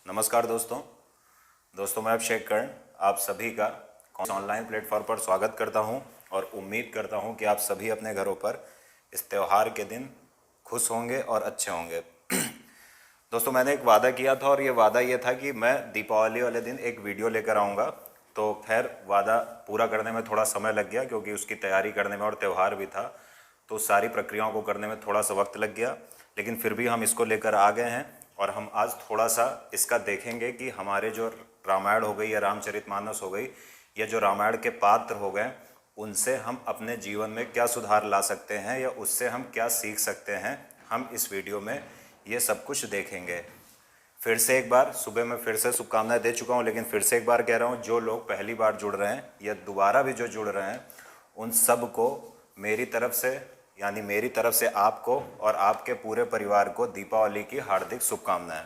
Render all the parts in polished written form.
नमस्कार दोस्तों मैं अभिषेक कर्ण आप सभी का ऑनलाइन प्लेटफॉर्म पर स्वागत करता हूं और उम्मीद करता हूं कि आप सभी अपने घरों पर इस त्यौहार के दिन खुश होंगे और अच्छे होंगे। दोस्तों मैंने एक वादा किया था और ये वादा ये था कि मैं दीपावली वाले दिन एक वीडियो लेकर आऊँगा। तो खैर वादा पूरा करने में थोड़ा समय लग गया क्योंकि उसकी तैयारी करने में और त्यौहार भी था, तो सारी प्रक्रियाओं को करने में थोड़ा सा वक्त लग गया, लेकिन फिर भी हम इसको लेकर आ गए हैं और हम आज थोड़ा सा इसका देखेंगे कि हमारे जो रामायण हो गई या रामचरितमानस हो गई या जो रामायण के पात्र हो गए उनसे हम अपने जीवन में क्या सुधार ला सकते हैं या उससे हम क्या सीख सकते हैं। हम इस वीडियो में ये सब कुछ देखेंगे। फिर से एक बार सुबह में फिर से शुभकामनाएं दे चुका हूँ, लेकिन फिर से एक बार कह रहा हूँ, जो लोग पहली बार जुड़ रहे हैं या दोबारा भी जो जुड़ रहे हैं उन सब को मेरी तरफ से यानी मेरी तरफ से आपको और आपके पूरे परिवार को दीपावली की हार्दिक शुभकामनाएं।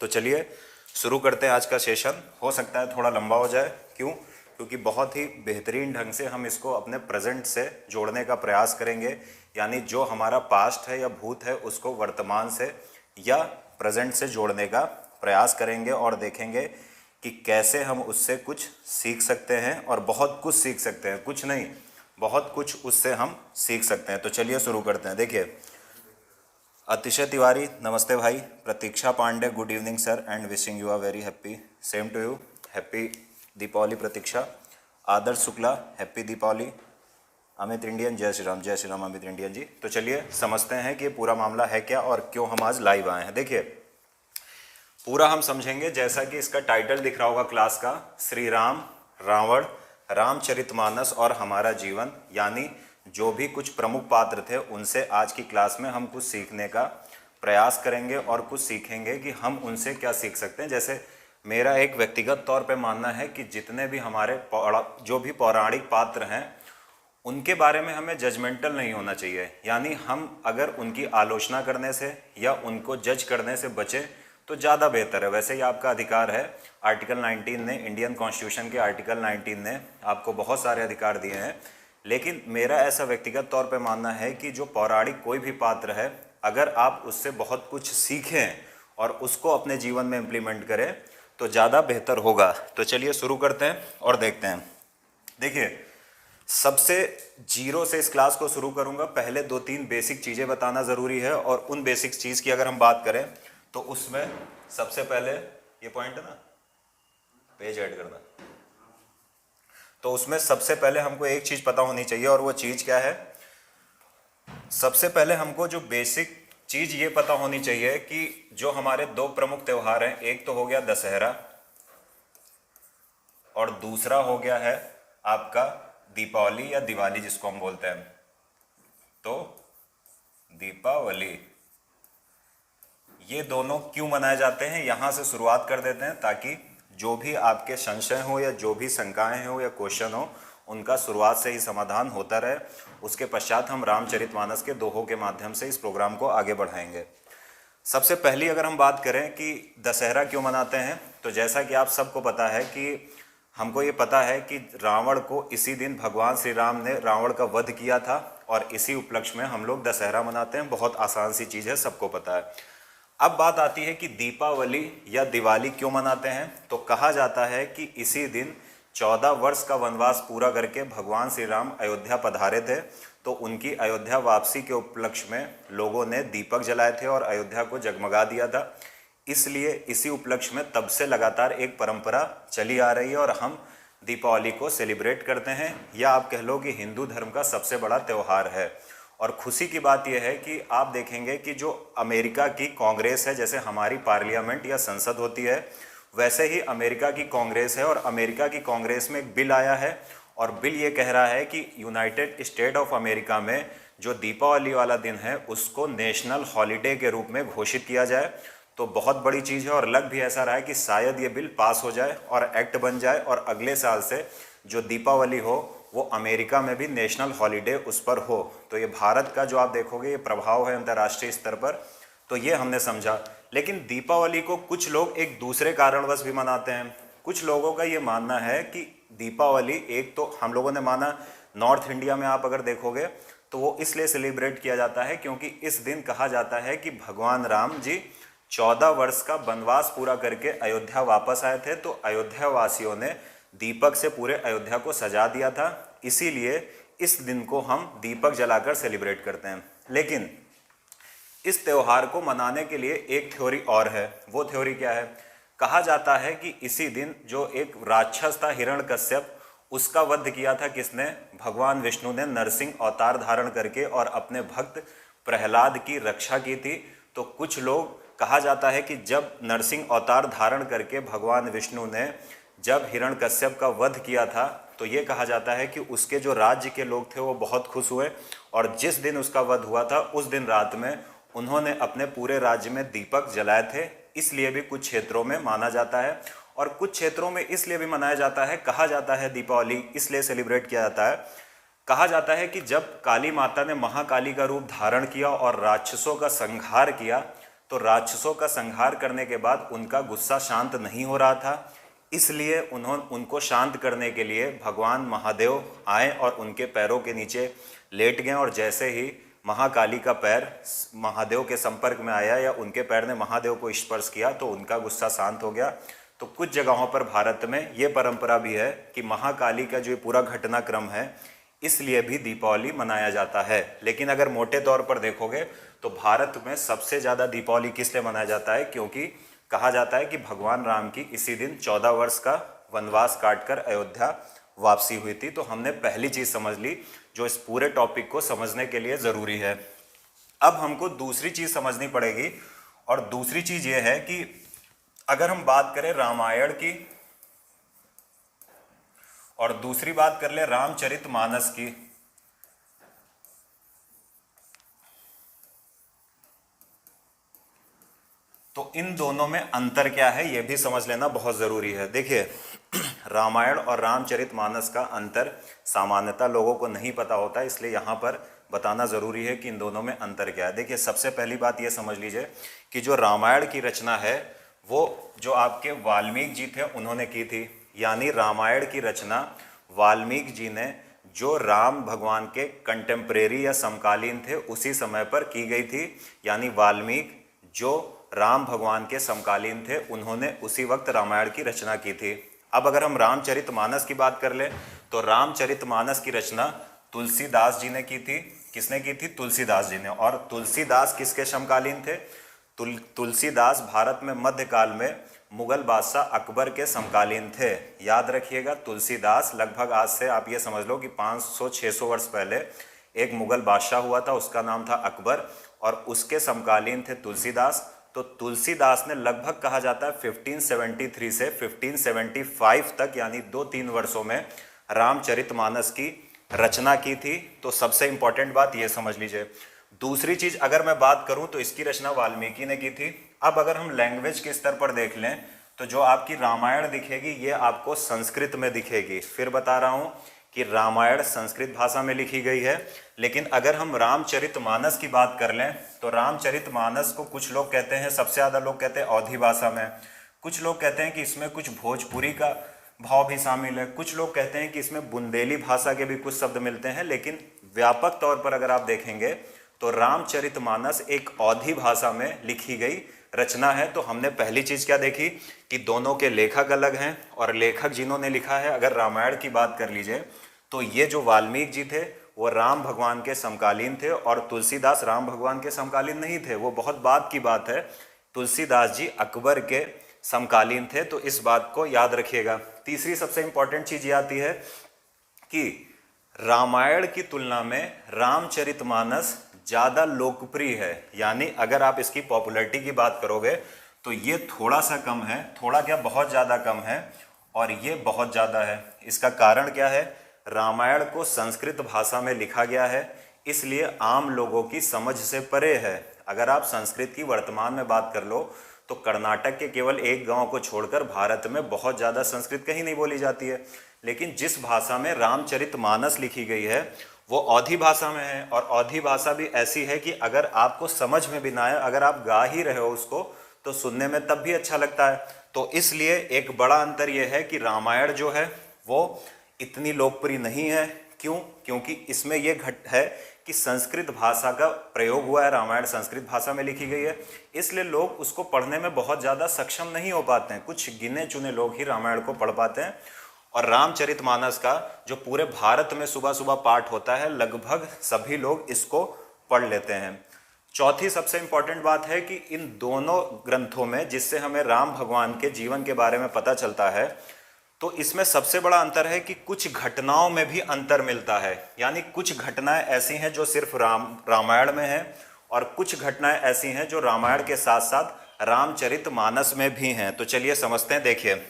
तो चलिए शुरू करते हैं आज का सेशन। हो सकता है थोड़ा लंबा हो जाए, क्योंकि बहुत ही बेहतरीन ढंग से हम इसको अपने प्रेजेंट से जोड़ने का प्रयास करेंगे, यानी जो हमारा पास्ट है या भूत है उसको वर्तमान से या प्रेजेंट से जोड़ने का प्रयास करेंगे और देखेंगे कि कैसे हम उससे कुछ सीख सकते हैं और बहुत कुछ सीख सकते हैं, कुछ नहीं बहुत कुछ उससे हम सीख सकते हैं। तो चलिए शुरू करते हैं। देखिए, अतिशय तिवारी नमस्ते भाई, Pratiksha Pandey good evening sir and wishing you are very happy, same to you, happy Deepawali Pratiksha. Adarsh Shukla happy Deepawali. Amit Indian जय श्री राम अमित इंडियन जी। तो चलिए समझते हैं कि ये पूरा मामला है क्या और क्यों हम आज लाइव आए हैं। देखिए पूरा हम समझेंगे जैसा कि इसका टाइटल दिख रहा होगा क्लास का, श्री राम रावण रामचरितमानस और हमारा जीवन, यानी जो भी कुछ प्रमुख पात्र थे उनसे आज की क्लास में हम कुछ सीखने का प्रयास करेंगे और कुछ सीखेंगे कि हम उनसे क्या सीख सकते हैं। जैसे मेरा एक व्यक्तिगत तौर पे मानना है कि जितने भी हमारे जो भी पौराणिक पात्र हैं उनके बारे में हमें जजमेंटल नहीं होना चाहिए, यानी हम अगर उनकी आलोचना करने से या उनको जज करने से बचें तो ज़्यादा बेहतर है। वैसे ही आपका अधिकार है, आर्टिकल 19 ने, इंडियन कॉन्स्टिट्यूशन के आर्टिकल 19 ने आपको बहुत सारे अधिकार दिए हैं, लेकिन मेरा ऐसा व्यक्तिगत तौर पे मानना है कि जो पौराणिक कोई भी पात्र है अगर आप उससे बहुत कुछ सीखें और उसको अपने जीवन में इम्प्लीमेंट करें तो ज़्यादा बेहतर होगा। तो चलिए शुरू करते हैं और देखते हैं। देखिए सबसे जीरो से इस क्लास को शुरू करूंगा। पहले 2-3 बेसिक चीज़ें बताना ज़रूरी है और उन बेसिक चीज़ की अगर हम बात करें तो उसमें सबसे पहले ये पॉइंट है ना, पेज ऐड करना, तो उसमें सबसे पहले हमको एक चीज़ पता होनी चाहिए और वो चीज़ क्या है। सबसे पहले हमको जो बेसिक चीज़ ये पता होनी चाहिए कि जो हमारे दो प्रमुख त्यौहार हैं, एक तो हो गया दशहरा और दूसरा हो गया है आपका दीपावली या दिवाली जिसको हम बोलते हैं। तो दीपावली, ये दोनों क्यों मनाए जाते हैं यहां से शुरुआत कर देते हैं ताकि जो भी आपके संशय हो या जो भी शंकाएं हो या क्वेश्चन हो उनका शुरुआत से ही समाधान होता रहे। उसके पश्चात हम रामचरितमानस के दोहों के माध्यम से इस प्रोग्राम को आगे बढ़ाएंगे। सबसे पहली अगर हम बात करें कि दशहरा क्यों मनाते हैं, तो जैसा कि आप सबको पता है कि हमको ये पता है कि रावण को इसी दिन भगवान श्री राम ने रावण का वध किया था और इसी उपलक्ष्य में हम लोग दशहरा मनाते हैं। बहुत आसान सी चीज़ है, सबको पता है। अब बात आती है कि दीपावली या दिवाली क्यों मनाते हैं। तो कहा जाता है कि इसी दिन 14 वर्ष का वनवास पूरा करके भगवान श्री राम अयोध्या पधारे थे, तो उनकी अयोध्या वापसी के उपलक्ष्य में लोगों ने दीपक जलाए थे और अयोध्या को जगमगा दिया था। इसलिए इसी उपलक्ष्य में तब से लगातार एक परंपरा चली आ रही है और हम दीपावली को सेलिब्रेट करते हैं, या आप कह लो कि हिंदू धर्म का सबसे बड़ा त्यौहार है। और खुशी की बात यह है कि आप देखेंगे कि जो अमेरिका की कांग्रेस है, जैसे हमारी पार्लियामेंट या संसद होती है वैसे ही अमेरिका की कांग्रेस है, और अमेरिका की कांग्रेस में एक बिल आया है और बिल ये कह रहा है कि यूनाइटेड स्टेट ऑफ अमेरिका में जो दीपावली वाला दिन है उसको नेशनल हॉलीडे के रूप में घोषित किया जाए। तो बहुत बड़ी चीज़ है और लग भी ऐसा रहा है कि शायद ये बिल पास हो जाए और एक्ट बन जाए और अगले साल से जो दीपावली हो वो अमेरिका में भी नेशनल हॉलीडे उस पर हो। तो ये भारत का जो आप देखोगे ये प्रभाव है अंतर्राष्ट्रीय स्तर पर, तो ये हमने समझा। लेकिन दीपावली को कुछ लोग एक दूसरे कारणवश भी मनाते हैं। कुछ लोगों का ये मानना है कि दीपावली, एक तो हम लोगों ने माना नॉर्थ इंडिया में आप अगर देखोगे तो वो इसलिए सेलिब्रेट किया जाता है क्योंकि इस दिन कहा जाता है कि भगवान राम जी 14 वर्ष का वनवास पूरा करके अयोध्या वापस आए थे, तो अयोध्या वासियों ने दीपक से पूरे अयोध्या को सजा दिया था। इसीलिए इस दिन को हम दीपक जलाकर सेलिब्रेट करते हैं। लेकिन इस त्योहार को मनाने के लिए एक थ्योरी और है। वो थ्योरी क्या है? कहा जाता है कि इसी दिन जो एक राक्षस था हिरण्यकश्यप, उसका वध किया था किसने? भगवान विष्णु ने नरसिंह अवतार धारण करके और अपने भक्त प्रहलाद की रक्षा की थी। तो कुछ लोग, कहा जाता है कि जब नरसिंह अवतार धारण करके भगवान विष्णु ने जब हिरण्यकश्यप का वध किया था, तो ये कहा जाता है कि उसके जो राज्य के लोग थे वो बहुत खुश हुए, और जिस दिन उसका वध हुआ था उस दिन रात में उन्होंने अपने पूरे राज्य में दीपक जलाए थे। इसलिए भी कुछ क्षेत्रों में माना जाता है, और कुछ क्षेत्रों में इसलिए भी मनाया जाता है, कहा जाता है दीपावली इसलिए सेलिब्रेट किया जाता है। कहा जाता है कि जब काली माता ने महाकाली का रूप धारण किया और राक्षसों का संहार किया, तो राक्षसों का संहार करने के बाद उनका गुस्सा शांत नहीं हो रहा था। इसलिए उनको शांत करने के लिए भगवान महादेव आए और उनके पैरों के नीचे लेट गए, और जैसे ही महाकाली का पैर महादेव के संपर्क में आया या उनके पैर ने महादेव को स्पर्श किया, तो उनका गुस्सा शांत हो गया। तो कुछ जगहों पर भारत में ये परंपरा भी है कि महाकाली का जो पूरा घटनाक्रम है, इसलिए भी दीपावली मनाया जाता है। लेकिन अगर मोटे तौर पर देखोगे तो भारत में सबसे ज़्यादा दीपावली किस लिए मनाया जाता है? क्योंकि कहा जाता है कि भगवान राम की इसी दिन 14 वर्ष का वनवास काटकर अयोध्या वापसी हुई थी। तो हमने पहली चीज़ समझ ली जो इस पूरे टॉपिक को समझने के लिए ज़रूरी है। अब हमको दूसरी चीज़ समझनी पड़ेगी, और दूसरी चीज़ ये है कि अगर हम बात करें रामायण की और दूसरी बात कर ले रामचरितमानस की, तो इन दोनों में अंतर क्या है ये भी समझ लेना बहुत ज़रूरी है। देखिए, रामायण और रामचरितमानस का अंतर सामान्यतः लोगों को नहीं पता होता, इसलिए यहाँ पर बताना ज़रूरी है कि इन दोनों में अंतर क्या है। देखिए, सबसे पहली बात ये समझ लीजिए कि जो रामायण की रचना है वो जो आपके वाल्मीकि जी थे उन्होंने की थी। यानी रामायण की रचना वाल्मीकि जी ने जो राम भगवान के कंटेम्प्रेरी या समकालीन थे उसी समय पर की गई थी। यानी वाल्मीकि जो राम भगवान के समकालीन थे उन्होंने उसी वक्त रामायण की रचना की थी। अब अगर हम रामचरितमानस की बात कर ले तो रामचरितमानस की रचना तुलसीदास जी ने की थी। किसने की थी? तुलसीदास जी ने। और तुलसीदास किसके समकालीन थे? तुलसीदास भारत में मध्यकाल में मुगल बादशाह अकबर के समकालीन थे। याद रखिएगा, तुलसीदास लगभग आज से आप ये समझ लो कि 500-600 वर्ष पहले एक मुगल बादशाह हुआ था, उसका नाम था अकबर, और उसके समकालीन थे तुलसीदास। तो तुलसीदास ने लगभग कहा जाता है 1573 से 1575 तक, यानी 2-3 वर्षों में रामचरितमानस की रचना की थी। तो सबसे इंपॉर्टेंट बात ये समझ लीजिए। दूसरी चीज अगर मैं बात करूं तो इसकी रचना वाल्मीकि ने की थी। अब अगर हम लैंग्वेज के स्तर पर देख लें तो जो आपकी रामायण दिखेगी ये आपको संस्कृत में दिखेगी। फिर बता रहा हूं कि रामायण संस्कृत भाषा में लिखी गई है। लेकिन अगर हम रामचरितमानस की बात कर लें तो रामचरितमानस को कुछ लोग कहते हैं, सबसे ज़्यादा लोग कहते हैं अवधी भाषा में, कुछ लोग कहते हैं कि इसमें कुछ भोजपुरी का भाव भी शामिल है, कुछ लोग कहते हैं कि इसमें बुंदेली भाषा के भी कुछ शब्द मिलते हैं। लेकिन व्यापक तौर पर अगर आप देखेंगे तो रामचरितमानस एक अवधी भाषा में लिखी गई रचना है। तो हमने पहली चीज़ क्या देखी कि दोनों के लेखक अलग हैं, और लेखक जिन्होंने लिखा है, अगर रामायण की बात कर लीजिए तो ये जो वाल्मीकि जी थे वो राम भगवान के समकालीन थे, और तुलसीदास राम भगवान के समकालीन नहीं थे, वो बहुत बाद की बात है। तुलसीदास जी अकबर के समकालीन थे। तो इस बात को याद रखिएगा। तीसरी सबसे इंपॉर्टेंट चीज़ ये आती है कि रामायण की तुलना में रामचरितमानस ज़्यादा लोकप्रिय है। यानी अगर आप इसकी पॉपुलैरिटी की बात करोगे तो ये थोड़ा सा कम है, थोड़ा क्या बहुत ज़्यादा कम है, और ये बहुत ज़्यादा है। इसका कारण क्या है? रामायण को संस्कृत भाषा में लिखा गया है, इसलिए आम लोगों की समझ से परे है। अगर आप संस्कृत की वर्तमान में बात कर लो तो कर्नाटक के केवल एक गांव को छोड़कर भारत में बहुत ज़्यादा संस्कृत कहीं नहीं बोली जाती है। लेकिन जिस भाषा में रामचरितमानस लिखी गई है वो अवधी भाषा में है, और अवधी भाषा भी ऐसी है कि अगर आपको समझ में भी ना आए, अगर आप गा ही रहे हो उसको तो सुनने में तब भी अच्छा लगता है। तो इसलिए एक बड़ा अंतर यह है कि रामायण जो है वो इतनी लोकप्रिय नहीं है। क्यों? क्योंकि इसमें यह घट है कि संस्कृत भाषा का प्रयोग हुआ है, रामायण संस्कृत भाषा में लिखी गई है, इसलिए लोग उसको पढ़ने में बहुत ज़्यादा सक्षम नहीं हो पाते हैं। कुछ गिने चुने लोग ही रामायण को पढ़ पाते हैं। और रामचरितमानस का जो पूरे भारत में सुबह सुबह पाठ होता है, लगभग सभी लोग इसको पढ़ लेते हैं। चौथी सबसे इंपॉर्टेंट बात है कि इन दोनों ग्रंथों में, जिससे हमें राम भगवान के जीवन के बारे में पता चलता है, तो इसमें सबसे बड़ा अंतर है कि कुछ घटनाओं में भी अंतर मिलता है। यानी कुछ घटनाएं ऐसी हैं जो सिर्फ रामायण में हैं, और कुछ घटनाएं ऐसी हैं जो रामायण के साथ साथ रामचरितमानस में भी हैं। तो चलिए समझते हैं। देखिए,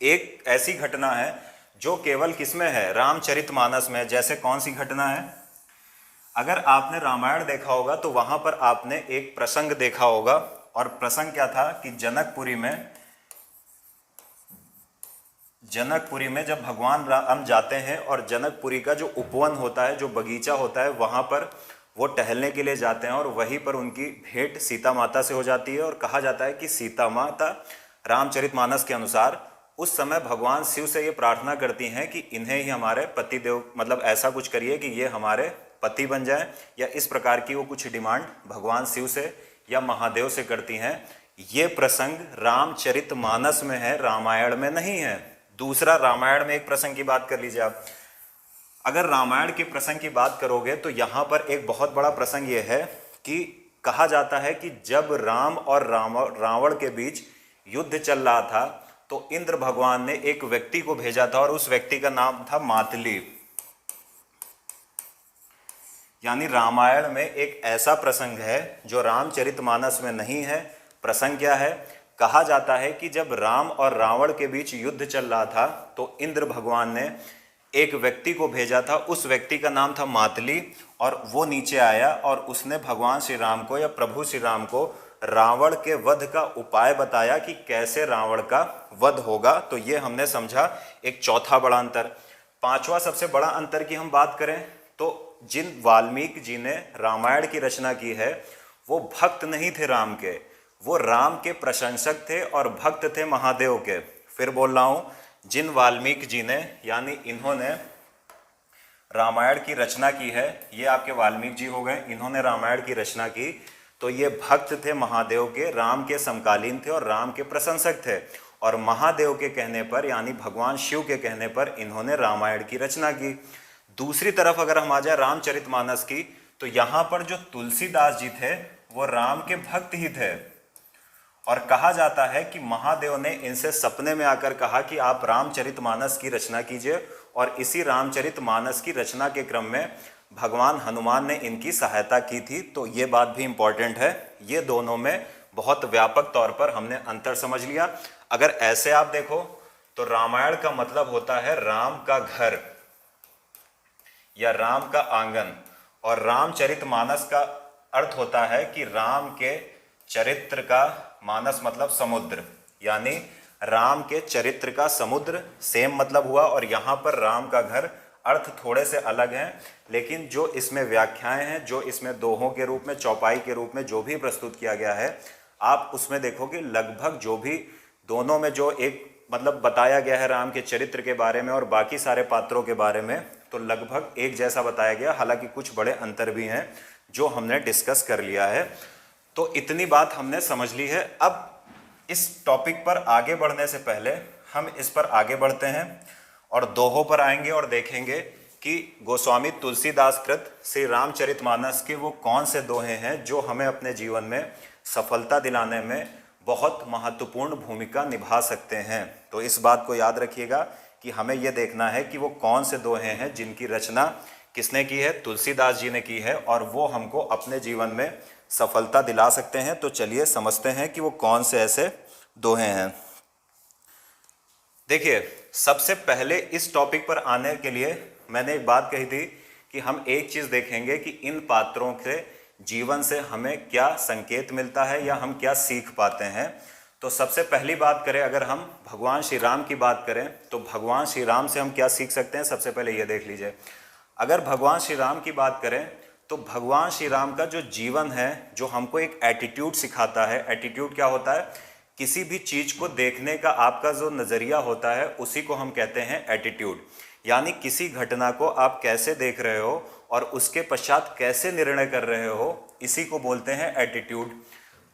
एक ऐसी घटना है जो केवल किसमें है? रामचरितमानस में। जैसे कौन सी घटना है? अगर आपने रामायण देखा होगा तो वहां पर आपने एक प्रसंग देखा होगा, और प्रसंग क्या था कि जनकपुरी में जब भगवान राम जाते हैं और जनकपुरी का जो उपवन होता है, जो बगीचा होता है, वहां पर वो टहलने के लिए जाते हैं, और वहीं पर उनकी भेंट सीता माता से हो जाती है। और कहा जाता है कि सीता माता रामचरितमानस के अनुसार उस समय भगवान शिव से ये प्रार्थना करती हैं कि इन्हें ही हमारे पति देव, मतलब ऐसा कुछ करिए कि ये हमारे पति बन जाए, या इस प्रकार की वो कुछ डिमांड भगवान शिव से या महादेव से करती हैं। ये प्रसंग रामचरितमानस में है, रामायण में नहीं है। दूसरा, रामायण में एक प्रसंग की बात कर लीजिए आप। अगर रामायण के प्रसंग की बात करोगे तो यहाँ पर एक बहुत बड़ा प्रसंग ये है कि कहा जाता है कि जब राम और रावण के बीच युद्ध चल रहा था, तो इंद्र भगवान ने एक व्यक्ति को भेजा था, और उस व्यक्ति का नाम था मातली। यानी रामायण में एक ऐसा प्रसंग है जो रामचरितमानस में नहीं है। प्रसंग क्या है? कहा जाता है कि जब राम और रावण के बीच युद्ध चल रहा था, तो इंद्र भगवान ने एक व्यक्ति को भेजा था, उस व्यक्ति का नाम था मातली, और वो नीचे आया और उसने भगवान श्री राम को या प्रभु श्री राम को रावण के वध का उपाय बताया कि कैसे रावण का वध होगा। तो ये हमने समझा एक चौथा बड़ा अंतर। पांचवा सबसे बड़ा अंतर की हम बात करें तो जिन वाल्मीकि जी ने रामायण की रचना की है, वो भक्त नहीं थे राम के, वो राम के प्रशंसक थे और भक्त थे महादेव के। फिर बोल रहा हूं, जिन वाल्मीकि जी ने, यानी इन्होंने रामायण की रचना की है, ये आपके वाल्मीकि जी हो गए, इन्होंने रामायण की रचना की, तो ये भक्त थे महादेव के, राम के समकालीन थे और राम के प्रशंसक थे। और महादेव के कहने पर, यानी भगवान शिव के कहने पर, इन्होंने रामायण की रचना की। दूसरी तरफ अगर हम आ जाए रामचरितमानस की, तो यहाँ पर जो तुलसीदास जी थे वो राम के भक्त ही थे, और कहा जाता है कि महादेव ने इनसे सपने में आकर कहा कि आप रामचरितमानस की रचना कीजिए, और इसी रामचरितमानस की रचना के क्रम में भगवान हनुमान ने इनकी सहायता की थी। तो ये बात भी इंपॉर्टेंट है। ये दोनों में बहुत व्यापक तौर पर हमने अंतर समझ लिया। अगर ऐसे आप देखो तो रामायण का मतलब होता है राम का घर या राम का आंगन, और रामचरितमानस का अर्थ होता है कि राम के चरित्र का, मानस मतलब समुद्र, यानी राम के चरित्र का समुद्र सेम मतलब हुआ। और यहाँ पर राम का घर अर्थ थोड़े से अलग हैं, लेकिन जो इसमें व्याख्याएं हैं, जो इसमें दोहों के रूप में, चौपाई के रूप में जो भी प्रस्तुत किया गया है, आप उसमें देखोगे लगभग जो भी दोनों में जो एक मतलब बताया गया है राम के चरित्र के बारे में और बाकी सारे पात्रों के बारे में, तो लगभग एक जैसा बताया गया। हालांकि कुछ बड़े अंतर भी हैं जो हमने डिस्कस कर लिया है। तो इतनी बात हमने समझ ली है। अब इस टॉपिक पर आगे बढ़ने से पहले हम इस पर आगे बढ़ते हैं और दोहों पर आएंगे और देखेंगे कि गोस्वामी तुलसीदास कृत श्री रामचरितमानस के वो कौन से दोहे हैं जो हमें अपने जीवन में सफलता दिलाने में बहुत महत्वपूर्ण भूमिका निभा सकते हैं। तो इस बात को याद रखिएगा कि हमें यह देखना है कि वो कौन से दोहे हैं जिनकी रचना किसने की है? तुलसीदास जी ने की है, और वो हमको अपने जीवन में सफलता दिला सकते हैं। तो चलिए समझते हैं कि वो कौन से ऐसे दोहे हैं। देखिए, सबसे पहले इस टॉपिक पर आने के लिए मैंने एक बात कही थी कि हम एक चीज़ देखेंगे कि इन पात्रों के जीवन से हमें क्या संकेत मिलता है या हम क्या सीख पाते हैं। तो सबसे पहली बात करें, अगर हम भगवान श्री राम की बात करें तो भगवान श्री राम से हम क्या सीख सकते हैं? सबसे पहले ये देख लीजिए। अगर भगवान श्री राम की बात करें तो भगवान श्री राम का जो जीवन है, जो हमको एक एटीट्यूड सिखाता है। एटीट्यूड क्या होता है? किसी भी चीज़ को देखने का आपका जो नज़रिया होता है, उसी को हम कहते हैं एटीट्यूड। यानी किसी घटना को आप कैसे देख रहे हो और उसके पश्चात कैसे निर्णय कर रहे हो, इसी को बोलते हैं एटीट्यूड।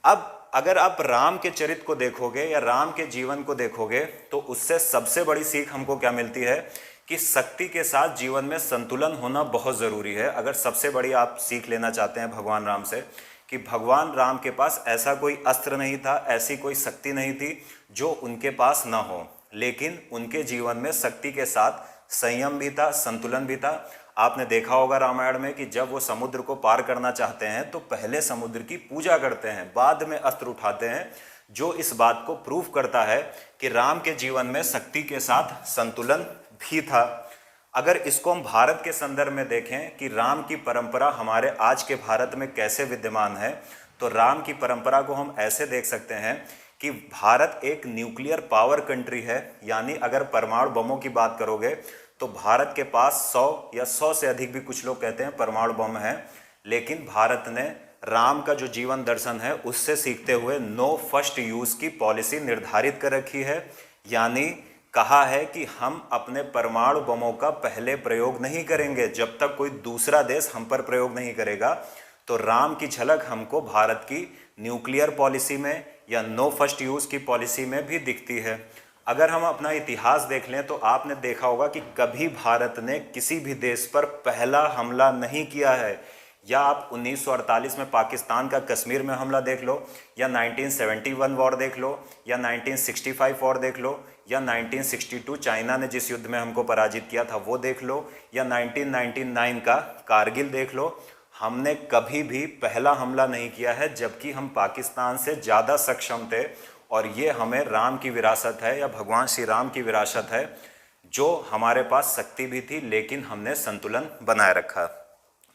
अब अगर आप राम के चरित्र को देखोगे या राम के जीवन को देखोगे तो उससे सबसे बड़ी सीख हमको क्या मिलती है कि शक्ति के साथ जीवन में संतुलन होना बहुत ज़रूरी है। अगर सबसे बड़ी आप सीख लेना चाहते हैं भगवान राम से, कि भगवान राम के पास ऐसा कोई अस्त्र नहीं था, ऐसी कोई शक्ति नहीं थी जो उनके पास ना हो, लेकिन उनके जीवन में शक्ति के साथ संयम भी था, संतुलन भी था। आपने देखा होगा रामायण में कि जब वो समुद्र को पार करना चाहते हैं तो पहले समुद्र की पूजा करते हैं, बाद में अस्त्र उठाते हैं, जो इस बात को प्रूव करता है कि राम के जीवन में शक्ति के साथ संतुलन भी था। अगर इसको हम भारत के संदर्भ में देखें कि राम की परंपरा हमारे आज के भारत में कैसे विद्यमान है, तो राम की परंपरा को हम ऐसे देख सकते हैं कि भारत एक न्यूक्लियर पावर कंट्री है। यानी अगर परमाणु बमों की बात करोगे तो भारत के पास 100 या 100 से अधिक भी कुछ लोग कहते हैं परमाणु बम है, लेकिन भारत ने राम का जो जीवन दर्शन है उससे सीखते हुए नो फर्स्ट यूज़ की पॉलिसी निर्धारित कर रखी है। यानी कहा है कि हम अपने परमाणु बमों का पहले प्रयोग नहीं करेंगे जब तक कोई दूसरा देश हम पर प्रयोग नहीं करेगा। तो राम की झलक हमको भारत की न्यूक्लियर पॉलिसी में या नो फर्स्ट यूज़ की पॉलिसी में भी दिखती है। अगर हम अपना इतिहास देख लें तो आपने देखा होगा कि कभी भारत ने किसी भी देश पर पहला हमला नहीं किया है। या आप 1948 में पाकिस्तान का कश्मीर में हमला देख लो, या 1971 वॉर देख लो, या 1965 वॉर देख लो, या 1962 चाइना ने जिस युद्ध में हमको पराजित किया था वो देख लो, या 1999 का कारगिल देख लो। हमने कभी भी पहला हमला नहीं किया है, जबकि हम पाकिस्तान से ज़्यादा सक्षम थे। और ये हमें राम की विरासत है या भगवान श्री राम की विरासत है, जो हमारे पास शक्ति भी थी लेकिन हमने संतुलन बनाए रखा।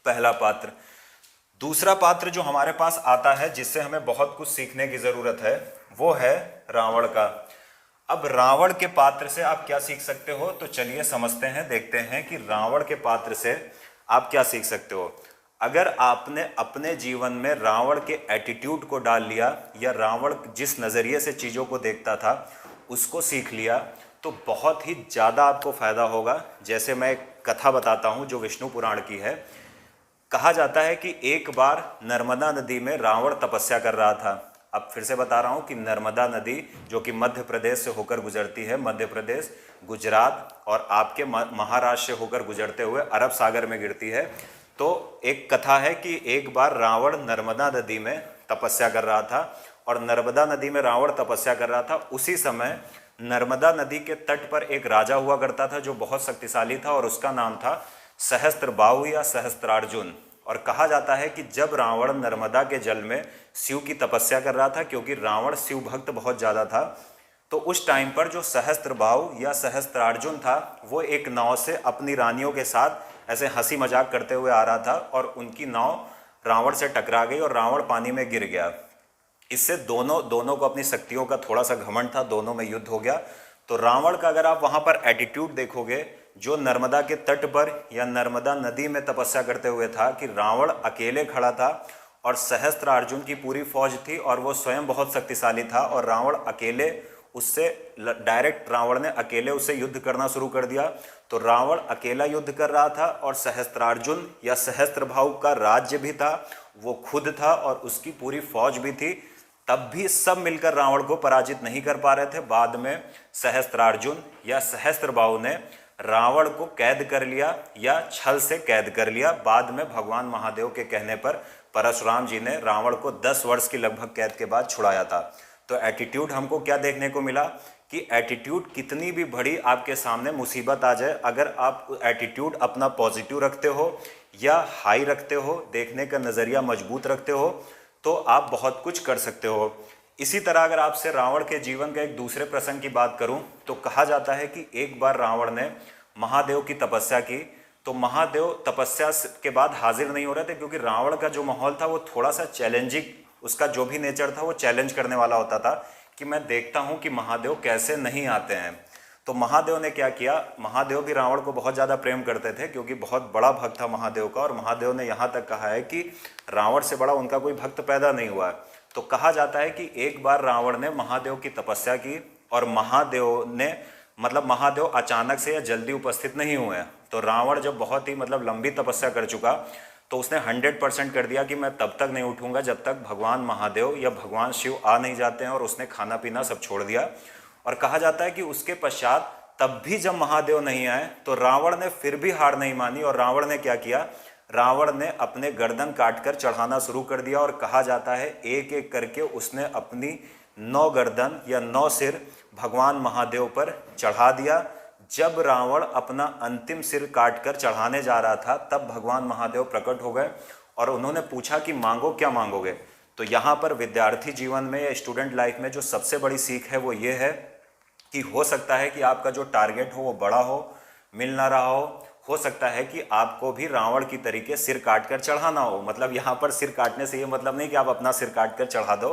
पहला पात्र। दूसरा पात्र जो हमारे पास आता है जिससे हमें बहुत कुछ सीखने की ज़रूरत है, वो है रावण का। अब रावण के पात्र से आप क्या सीख सकते हो, तो चलिए समझते हैं, देखते हैं कि रावण के पात्र से आप क्या सीख सकते हो। अगर आपने अपने जीवन में रावण के एटीट्यूड को डाल लिया या रावण जिस नज़रिए से चीज़ों को देखता था उसको सीख लिया तो बहुत ही ज़्यादा आपको फ़ायदा होगा। जैसे मैं एक कथा बताता हूँ जो विष्णु पुराण की है। कहा जाता है कि एक बार नर्मदा नदी में रावण तपस्या कर रहा था। अब फिर से बता रहा हूँ कि नर्मदा नदी जो कि मध्य प्रदेश से होकर गुजरती है, मध्य प्रदेश, गुजरात और आपके महाराष्ट्र से होकर गुजरते हुए अरब सागर में गिरती है। तो एक कथा है कि एक बार रावण नर्मदा नदी में तपस्या कर रहा था और नर्मदा नदी में रावण तपस्या कर रहा था। उसी समय नर्मदा नदी के तट पर एक राजा हुआ करता था जो बहुत शक्तिशाली था और उसका नाम था सहस्त्रबाहु या सहस्त्रार्जुन। और कहा जाता है कि जब रावण नर्मदा के जल में शिव की तपस्या कर रहा था, क्योंकि रावण शिव भक्त बहुत ज़्यादा था, तो उस टाइम पर जो सहस्त्रबाहु या सहस्त्रार्जुन था वो एक नाव से अपनी रानियों के साथ ऐसे हंसी मजाक करते हुए आ रहा था और उनकी नाव रावण से टकरा गई और रावण पानी में गिर गया। इससे दोनों को अपनी शक्तियों का थोड़ा सा घमंड था, दोनों में युद्ध हो गया। तो रावण का अगर आप वहाँ पर एटीट्यूड देखोगे, जो नर्मदा के तट पर या नर्मदा नदी में तपस्या करते हुए था, कि रावण अकेले खड़ा था और सहस्त्रार्जुन की पूरी फौज थी और वो स्वयं बहुत शक्तिशाली था और रावण अकेले उससे डायरेक्ट रावण ने अकेले उससे युद्ध करना शुरू कर दिया। तो रावण अकेला युद्ध कर रहा था और सहस्त्रार्जुन या सहस्त्रबाहु का राज्य भी था, वो खुद था और उसकी पूरी फौज भी थी। तब भी सब मिलकर रावण को पराजित नहीं कर पा रहे थे। बाद में सहस्त्रार्जुन या सहस्त्रबाहु ने रावण को कैद कर लिया या छल से कैद कर लिया। बाद में भगवान महादेव के कहने पर परशुराम जी ने रावण को 10 वर्ष की लगभग कैद के बाद छुड़ाया था। तो एटीट्यूड हमको क्या देखने को मिला कि एटीट्यूड कितनी भी बड़ी आपके सामने मुसीबत आ जाए, अगर आप एटीट्यूड अपना पॉजिटिव रखते हो या हाई रखते हो, देखने का नज़रिया मजबूत रखते हो, तो आप बहुत कुछ कर सकते हो। इसी तरह अगर आपसे रावण के जीवन का एक दूसरे प्रसंग की बात करूं तो कहा जाता है कि एक बार रावण ने महादेव की तपस्या की। तो महादेव तपस्या के बाद हाजिर नहीं हो रहे थे, क्योंकि रावण का जो माहौल था वो थोड़ा सा चैलेंजिंग, उसका जो भी नेचर था वो चैलेंज करने वाला होता था कि मैं देखता हूं कि महादेव कैसे नहीं आते हैं। तो महादेव ने क्या किया, महादेव भी रावण को बहुत ज़्यादा प्रेम करते थे क्योंकि बहुत बड़ा भक्त था महादेव का, और महादेव ने यहाँ तक कहा है कि रावण से बड़ा उनका कोई भक्त पैदा नहीं हुआ। तो कहा जाता है कि एक बार रावण ने महादेव की तपस्या की और महादेव ने मतलब महादेव अचानक से या जल्दी उपस्थित नहीं हुए हैं। तो रावण जब बहुत ही मतलब लंबी तपस्या कर चुका तो उसने 100% कर दिया कि मैं तब तक नहीं उठूंगा जब तक भगवान महादेव या भगवान शिव आ नहीं जाते हैं, और उसने खाना पीना सब छोड़ दिया। और कहा जाता है कि उसके पश्चात तब भी जब महादेव नहीं आए तो रावण ने फिर भी हार नहीं मानी, और रावण ने क्या किया, रावण ने अपने गर्दन काटकर चढ़ाना शुरू कर दिया। और कहा जाता है एक एक करके उसने अपनी 9 गर्दन या 9 सिर भगवान महादेव पर चढ़ा दिया। जब रावण अपना अंतिम सिर काटकर चढ़ाने जा रहा था तब भगवान महादेव प्रकट हो गए और उन्होंने पूछा कि मांगो, क्या मांगोगे। तो यहाँ पर विद्यार्थी जीवन में या स्टूडेंट लाइफ में जो सबसे बड़ी सीख है वो ये है कि हो सकता है कि आपका जो टारगेट हो वो बड़ा हो, मिल ना रहा हो सकता है कि आपको भी रावण की तरीके सिर काट कर चढ़ाना हो। मतलब यहाँ पर सिर काटने से ये मतलब नहीं कि आप अपना सिर काट कर चढ़ा दो,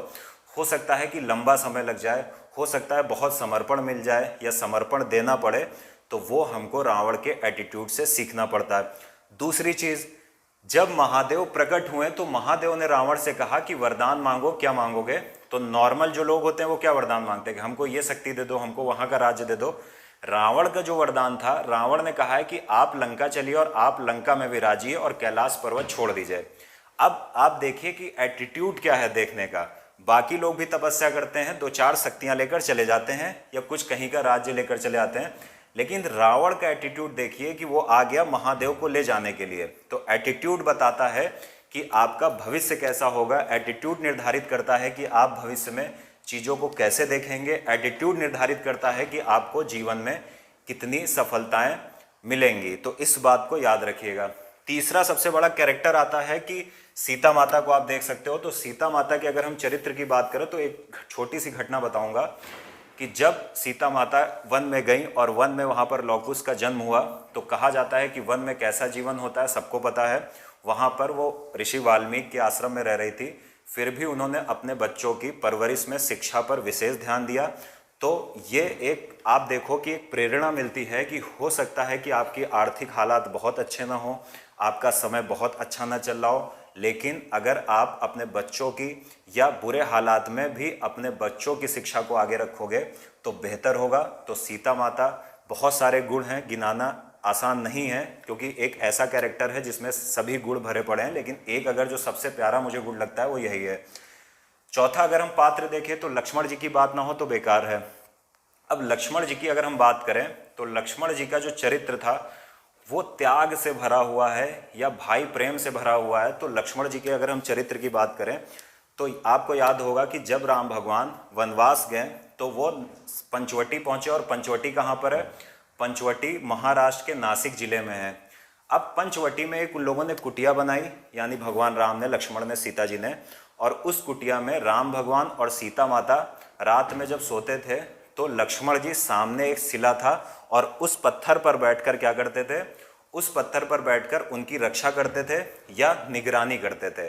हो सकता है कि लंबा समय लग जाए, हो सकता है बहुत समर्पण मिल जाए या समर्पण देना पड़े, तो वो हमको रावण के एटीट्यूड से सीखना पड़ता है। दूसरी चीज़, जब महादेव प्रकट हुए तो महादेव ने रावण से कहा कि वरदान मांगो, क्या मांगोगे। तो नॉर्मल जो लोग होते हैं वो क्या वरदान मांगते हैं कि हमको ये शक्ति दे दो, हमको वहाँ का राज्य दे दो। रावण का जो वरदान था, रावण ने कहा है कि आप लंका चलिए और आप लंका में विराजिए और कैलाश पर्वत छोड़ दीजिए। अब आप देखिए कि एटीट्यूड क्या है देखने का। बाकी लोग भी तपस्या करते हैं, 2-4 शक्तियां लेकर चले जाते हैं या कुछ कहीं का राज्य लेकर चले आते हैं, लेकिन रावण का एटीट्यूड देखिए कि वो आ गया महादेव को ले जाने के लिए। तो एटीट्यूड बताता है कि आपका भविष्य कैसा होगा, एटीट्यूड निर्धारित करता है कि आप भविष्य में चीज़ों को कैसे देखेंगे, एटीट्यूड निर्धारित करता है कि आपको जीवन में कितनी सफलताएं मिलेंगी। तो इस बात को याद रखिएगा। तीसरा सबसे बड़ा कैरेक्टर आता है कि सीता माता को आप देख सकते हो। तो सीता माता के अगर हम चरित्र की बात करें तो एक छोटी सी घटना बताऊंगा कि जब सीता माता वन में गई और वन में वहाँ पर लौकुश का जन्म हुआ, तो कहा जाता है कि वन में कैसा जीवन होता है सबको पता है। वहाँ पर वो ऋषि वाल्मीकि के आश्रम में रह रही थी, फिर भी उन्होंने अपने बच्चों की परवरिश में शिक्षा पर विशेष ध्यान दिया। तो ये एक आप देखो कि एक प्रेरणा मिलती है कि हो सकता है कि आपकी आर्थिक हालात बहुत अच्छे ना हो, आपका समय बहुत अच्छा ना चल रहा हो, लेकिन अगर आप अपने बच्चों की या बुरे हालात में भी अपने बच्चों की शिक्षा को आगे रखोगे तो बेहतर होगा। तो सीता माता, बहुत सारे गुण हैं, गिनाना आसान नहीं है क्योंकि एक ऐसा कैरेक्टर है जिसमें सभी गुण भरे पड़े हैं, लेकिन एक अगर जो सबसे प्यारा मुझे गुण लगता है वो यही है। चौथा, अगर हम पात्र देखें तो लक्ष्मण जी की बात ना हो तो बेकार है। अब लक्ष्मण जी की अगर हम बात करें तो लक्ष्मण जी का जो चरित्र था वो त्याग से भरा हुआ है या भाई प्रेम से भरा हुआ है। तो लक्ष्मण जी के अगर हम चरित्र की बात करें तो आपको याद होगा कि जब राम भगवान वनवास गए तो वो पंचवटी पहुंचे, और पंचवटी कहाँ पर है, पंचवटी महाराष्ट्र के नासिक जिले में है। अब पंचवटी में एक उन लोगों ने कुटिया बनाई, यानी भगवान राम ने, लक्ष्मण ने, सीता जी ने, और उस कुटिया में राम भगवान और सीता माता रात में जब सोते थे तो लक्ष्मण जी सामने एक शिला था और उस पत्थर पर बैठकर क्या करते थे, उस पत्थर पर बैठकर उनकी रक्षा करते थे या निगरानी करते थे।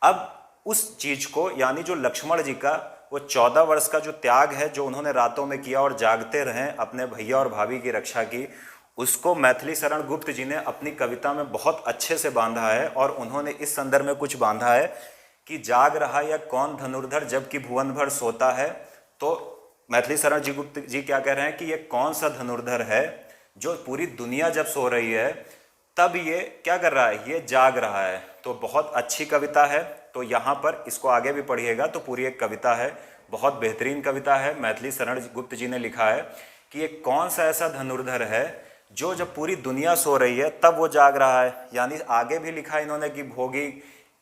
अब उस चीज को, यानी जो लक्ष्मण जी का वो 14 वर्ष का जो त्याग है जो उन्होंने रातों में किया और जागते रहे अपने भैया और भाभी की रक्षा की, उसको मैथिली शरण गुप्त जी ने अपनी कविता में बहुत अच्छे से बांधा है। और उन्होंने इस संदर्भ में कुछ बांधा है कि जाग रहा या कौन धनुर्धर जबकि भुवन भर सोता है। तो मैथिली शरण जी गुप्त जी क्या कह रहे हैं कि ये कौन सा धनुर्धर है जो पूरी दुनिया जब सो रही है तब ये क्या कर रहा है, ये जाग रहा है। तो बहुत अच्छी कविता है। तो यहाँ पर इसको आगे भी पढ़िएगा तो पूरी एक कविता है, बहुत बेहतरीन कविता है। मैथिली शरण गुप्त जी ने लिखा है कि ये कौन सा ऐसा धनुर्धर है जो जब पूरी दुनिया सो रही है तब वो जाग रहा है। यानी आगे भी लिखा है इन्होंने कि भोगी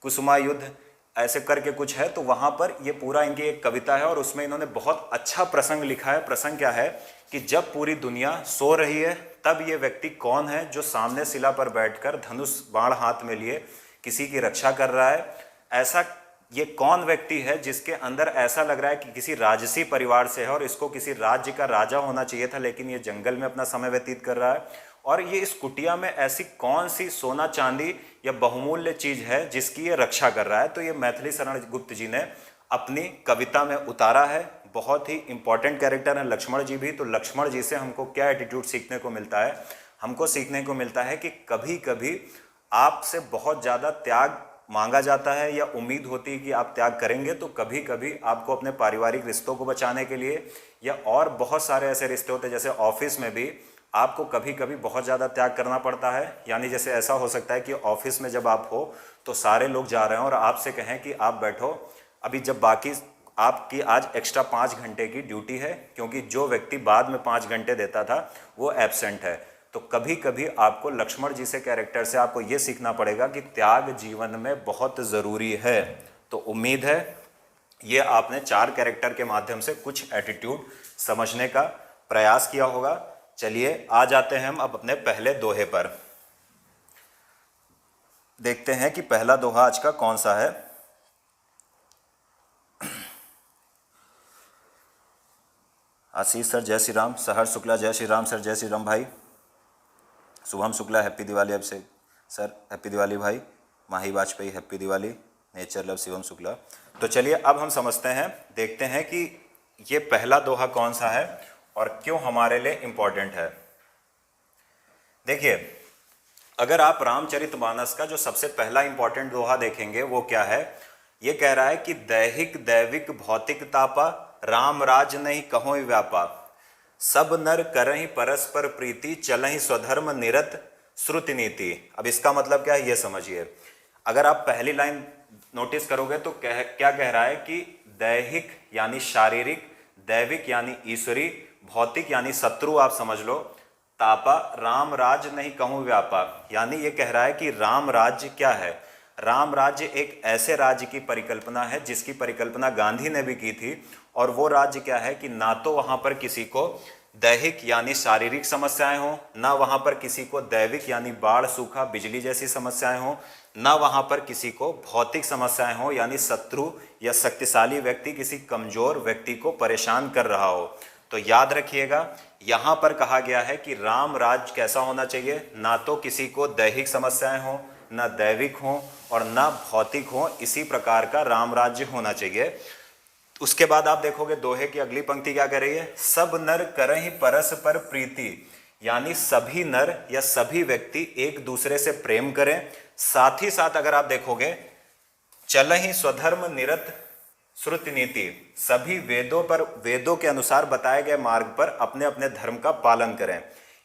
कुसुमा युद्ध ऐसे करके कुछ है, तो वहाँ पर ये पूरा इनकी एक कविता है और उसमें इन्होंने बहुत अच्छा प्रसंग लिखा है। प्रसंग क्या है कि जब पूरी दुनिया सो रही है तब ये व्यक्ति कौन है जो सामने शिला पर बैठकर धनुष बाण हाथ में लिए किसी की रक्षा कर रहा है। ऐसा ये कौन व्यक्ति है जिसके अंदर ऐसा लग रहा है कि किसी राजसी परिवार से है और इसको किसी राज्य का राजा होना चाहिए था, लेकिन ये जंगल में अपना समय व्यतीत कर रहा है। और ये इस कुटिया में ऐसी कौन सी सोना चांदी या बहुमूल्य चीज है जिसकी ये रक्षा कर रहा है। तो ये मैथिली शरण गुप्त जी ने अपनी कविता में उतारा है। बहुत ही इंपॉर्टेंट कैरेक्टर है लक्ष्मण जी भी। तो लक्ष्मण जी से हमको क्या एटीट्यूड सीखने को मिलता है, हमको सीखने को मिलता है कि कभी कभी आपसे बहुत ज़्यादा त्याग मांगा जाता है या उम्मीद होती है कि आप त्याग करेंगे, तो कभी कभी आपको अपने पारिवारिक रिश्तों को बचाने के लिए या और बहुत सारे ऐसे रिश्ते होते हैं, जैसे ऑफिस में भी आपको कभी कभी बहुत ज़्यादा त्याग करना पड़ता है। यानी जैसे ऐसा हो सकता है कि ऑफिस में जब आप हो तो सारे लोग जा रहे हैं और आपसे कहें कि आप बैठो अभी, जब बाकी आपकी आज एक्स्ट्रा 5 घंटे की ड्यूटी है, क्योंकि जो व्यक्ति बाद में 5 घंटे देता था वो एब्सेंट है। तो कभी कभी आपको लक्ष्मण जी से कैरेक्टर से आपको ये सीखना पड़ेगा कि त्याग जीवन में बहुत ज़रूरी है। तो उम्मीद है ये आपने 4 कैरेक्टर के माध्यम से कुछ एटीट्यूड समझने का प्रयास किया होगा। चलिए आ जाते हैं हम अब अपने पहले दोहे पर। देखते हैं कि पहला दोहा आज का कौन सा है। आशीष सर जय श्री राम, सहर शुक्ला जय श्री राम सर, जय श्री राम भाई। Shubham Shukla happy Diwali Abhishek sir, happy Diwali भाई। Mahi Vajpayee happy Diwali. Nature love Shivam Shukla. तो चलिए अब हम समझते हैं, देखते हैं कि ये पहला दोहा कौन सा है और क्यों हमारे लिए इंपॉर्टेंट है। देखिए, अगर आप रामचरितमानस का जो सबसे पहला इंपॉर्टेंट दोहा देखेंगे वो क्या है, ये कह रहा है कि दैहिक दैविक भौतिक तापा, राम राज नहीं कहो व्यापा, सब नर करहि परस्पर प्रीति, चलहि स्वधर्म निरत श्रुति नीति। अब इसका मतलब क्या है ये समझिए। अगर आप पहली लाइन नोटिस करोगे तो क्या कह रहा है कि दैहिक यानी शारीरिक, दैविक यानी ईश्वरी, भौतिक यानी शत्रु आप समझ लो, तापा राम राज नहीं कहूँ व्यापा, यानी ये कह रहा है कि राम राज्य क्या है। राम राज्य एक ऐसे राज्य की परिकल्पना है जिसकी परिकल्पना गांधी ने भी की थी, और वो राज्य क्या है कि ना तो वहाँ पर किसी को दैहिक यानी शारीरिक समस्याएं हों, ना वहाँ पर किसी को दैविक यानी बाढ़ सूखा बिजली जैसी समस्याएं हों, ना वहाँ पर किसी को भौतिक समस्याएं हों यानी शत्रु या शक्तिशाली व्यक्ति किसी कमजोर व्यक्ति को परेशान कर रहा हो। तो याद रखिएगा, यहाँ पर कहा गया है कि राम राज्य कैसा होना चाहिए, ना तो किसी को दैहिक समस्याएं हों, ना दैविक हों और ना भौतिक हों, इसी प्रकार का राम राज्य होना चाहिए। उसके बाद आप देखोगे दोहे की अगली पंक्ति क्या कह रही है, सब नर करहि परस्पर प्रीति, यानी सभी नर या सभी व्यक्ति एक दूसरे से प्रेम करें। साथ ही साथ अगर आप देखोगे, चलहि स्वधर्म निरत श्रुति नीति, सभी वेदों के अनुसार बताए गए मार्ग पर अपने अपने धर्म का पालन करें।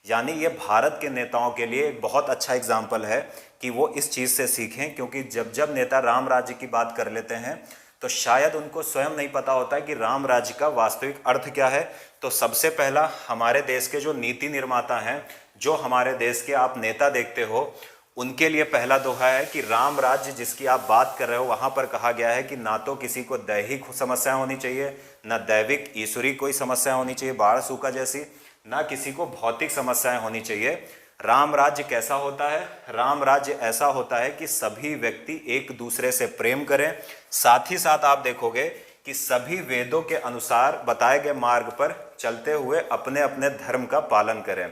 यानी ये भारत के नेताओं के लिए एक बहुत अच्छा एग्जाम्पल है कि वो इस चीज़ से सीखें, क्योंकि जब जब नेता राम राज्य की बात कर लेते हैं तो शायद उनको स्वयं नहीं पता होता है कि राम राज्य का वास्तविक अर्थ क्या है। तो सबसे पहला हमारे देश के जो नीति निर्माता हैं, जो हमारे देश के आप नेता देखते हो, उनके लिए पहला दोहा है कि राम राज्य जिसकी आप बात कर रहे हो, वहाँ पर कहा गया है कि ना तो किसी को दैहिक समस्या होनी चाहिए, ना दैविक ईश्वरी कोई समस्या होनी चाहिए बाढ़ सूखा जैसी, ना किसी को भौतिक समस्याएं होनी चाहिए। राम राज्य कैसा होता है, राम राज्य ऐसा होता है कि सभी व्यक्ति एक दूसरे से प्रेम करें। साथ ही साथ आप देखोगे कि सभी वेदों के अनुसार बताए गए मार्ग पर चलते हुए अपने अपने धर्म का पालन करें।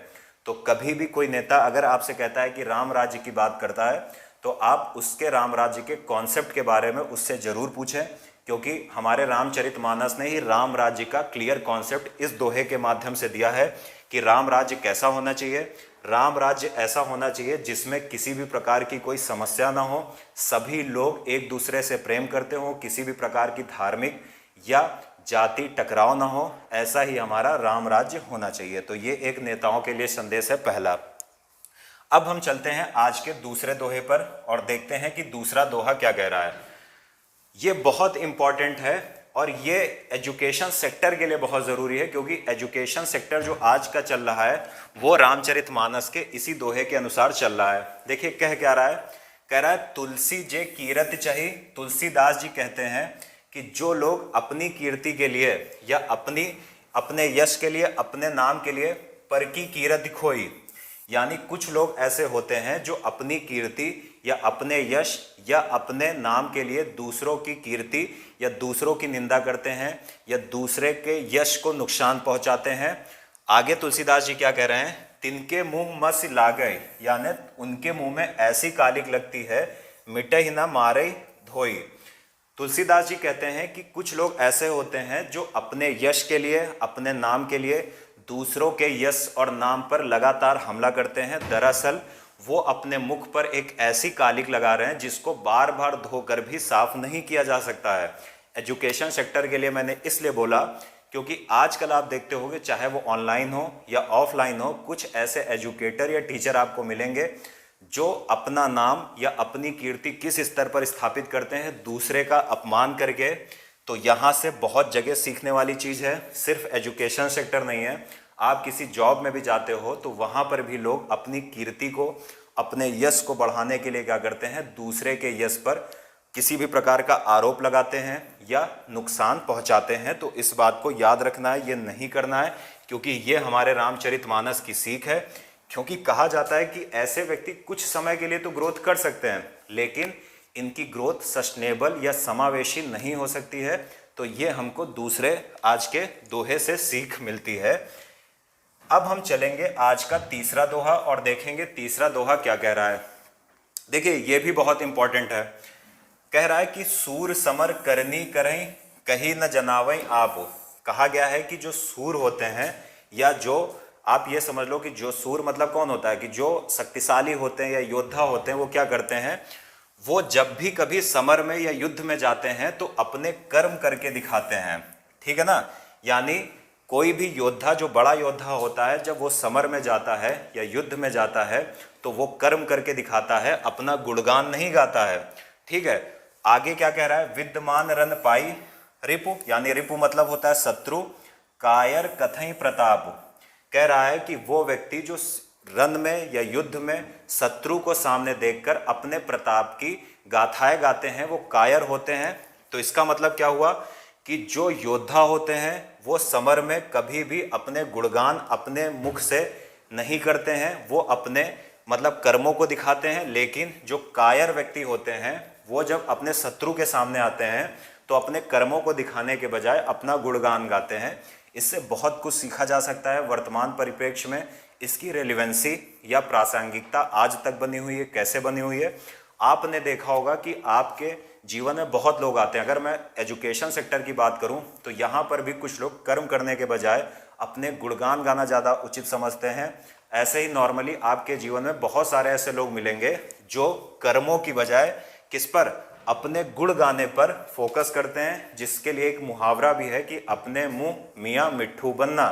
तो कभी भी कोई नेता अगर आपसे कहता है कि राम राज्य की बात करता है, तो आप उसके राम राज्य के कॉन्सेप्ट के बारे में उससे जरूर पूछें, क्योंकि हमारे रामचरितमानस ने ही राम राज्य का क्लियर कॉन्सेप्ट इस दोहे के माध्यम से दिया है कि राम राज्य कैसा होना चाहिए। राम राज्य ऐसा होना चाहिए जिसमें किसी भी प्रकार की कोई समस्या ना हो, सभी लोग एक दूसरे से प्रेम करते हो, किसी भी प्रकार की धार्मिक या जाति टकराव ना हो, ऐसा ही हमारा राम राज्य होना चाहिए। तो ये एक नेताओं के लिए संदेश है पहला। अब हम चलते हैं आज के दूसरे दोहे पर और देखते हैं कि दूसरा दोहा क्या कह रहा है। ये बहुत इंपॉर्टेंट है और ये एजुकेशन सेक्टर के लिए बहुत ज़रूरी है, क्योंकि एजुकेशन सेक्टर जो आज का चल रहा है वो रामचरितमानस के इसी दोहे के अनुसार चल रहा है। देखिए कह क्या रहा है, कह रहा है तुलसी जे कीरत चाही। तुलसीदास जी कहते हैं कि जो लोग अपनी कीर्ति के लिए या अपने यश के लिए, अपने नाम के लिए पर की कीरत खोई, यानी कुछ लोग ऐसे होते हैं जो अपनी कीर्ति या अपने यश या अपने नाम के लिए दूसरों की कीर्ति या दूसरों की निंदा करते हैं या दूसरे के यश को नुकसान पहुंचाते हैं। आगे तुलसीदास जी क्या कह रहे हैं, तिनके मुंह मस लागय, यानी उनके मुंह में ऐसी कालिक लगती है, मिटे ही ना मारे धोई। तुलसीदास जी कहते हैं कि कुछ लोग ऐसे होते हैं जो अपने यश के लिए, अपने नाम के लिए दूसरों के यश और नाम पर लगातार हमला करते हैं। दरअसल वो अपने मुख पर एक ऐसी कालिक लगा रहे हैं जिसको बार बार धोकर भी साफ नहीं किया जा सकता है। एजुकेशन सेक्टर के लिए मैंने इसलिए बोला क्योंकि आजकल आप देखते होंगे, चाहे वो ऑनलाइन हो या ऑफलाइन हो, कुछ ऐसे एजुकेटर या टीचर आपको मिलेंगे जो अपना नाम या अपनी कीर्ति किस स्तर पर स्थापित करते हैं, दूसरे का अपमान करके। तो यहाँ से बहुत जगह सीखने वाली चीज़ है, सिर्फ एजुकेशन सेक्टर नहीं है, आप किसी जॉब में भी जाते हो तो वहाँ पर भी लोग अपनी कीर्ति को, अपने यश को बढ़ाने के लिए क्या करते हैं, दूसरे के यश पर किसी भी प्रकार का आरोप लगाते हैं या नुकसान पहुंचाते हैं। तो इस बात को याद रखना है, ये नहीं करना है, क्योंकि ये हमारे रामचरितमानस की सीख है। क्योंकि कहा जाता है कि ऐसे व्यक्ति कुछ समय के लिए तो ग्रोथ कर सकते हैं, लेकिन इनकी ग्रोथ सस्टेनेबल या समावेशी नहीं हो सकती है। तो ये हमको दूसरे आज के दोहे से सीख मिलती है। अब हम चलेंगे आज का तीसरा दोहा और देखेंगे तीसरा दोहा क्या कह रहा है। देखिए, ये भी बहुत इंपॉर्टेंट है। कह रहा है कि सूर समर करनी करें, कहीं न जनावें आप। कहा गया है कि जो सूर होते हैं, या जो आप ये समझ लो कि जो सूर मतलब कौन होता है, कि जो शक्तिशाली होते हैं या योद्धा होते हैं, वो क्या करते हैं, वो जब भी कभी समर में या युद्ध में जाते हैं तो अपने कर्म करके दिखाते हैं। ठीक है ना। यानी कोई भी योद्धा, जो बड़ा योद्धा होता है, जब वो समर में जाता है या युद्ध में जाता है तो वो कर्म करके दिखाता है, अपना गुणगान नहीं गाता है। ठीक है। आगे क्या कह रहा है, विद्यमान रन पाई रिपु, यानी रिपु मतलब होता है शत्रु, कायर कथई प्रताप। कह रहा है कि वो व्यक्ति जो रन में या युद्ध में शत्रु को सामने देखकर अपने प्रताप की गाथाएं गाते हैं, वो कायर होते हैं। तो इसका मतलब क्या हुआ कि जो योद्धा होते हैं वो समर में कभी भी अपने गुणगान अपने मुख से नहीं करते हैं, वो अपने मतलब कर्मों को दिखाते हैं। लेकिन जो कायर व्यक्ति होते हैं वो जब अपने शत्रु के सामने आते हैं तो अपने कर्मों को दिखाने के बजाय अपना गुणगान गाते हैं। इससे बहुत कुछ सीखा जा सकता है। वर्तमान परिप्रेक्ष्य में इसकी रेलिवेंसी या प्रासंगिकता आज तक बनी हुई है। कैसे बनी हुई है, आपने देखा होगा कि आपके जीवन में बहुत लोग आते हैं। अगर मैं एजुकेशन सेक्टर की बात करूं तो यहाँ पर भी कुछ लोग कर्म करने के बजाय अपने गुणगान गाना ज़्यादा उचित समझते हैं। ऐसे ही नॉर्मली आपके जीवन में बहुत सारे ऐसे लोग मिलेंगे जो कर्मों की बजाय किस पर, अपने गुण गाने पर फोकस करते हैं। जिसके लिए एक मुहावरा भी है कि अपने मुंह मियाँ मिट्ठू बनना।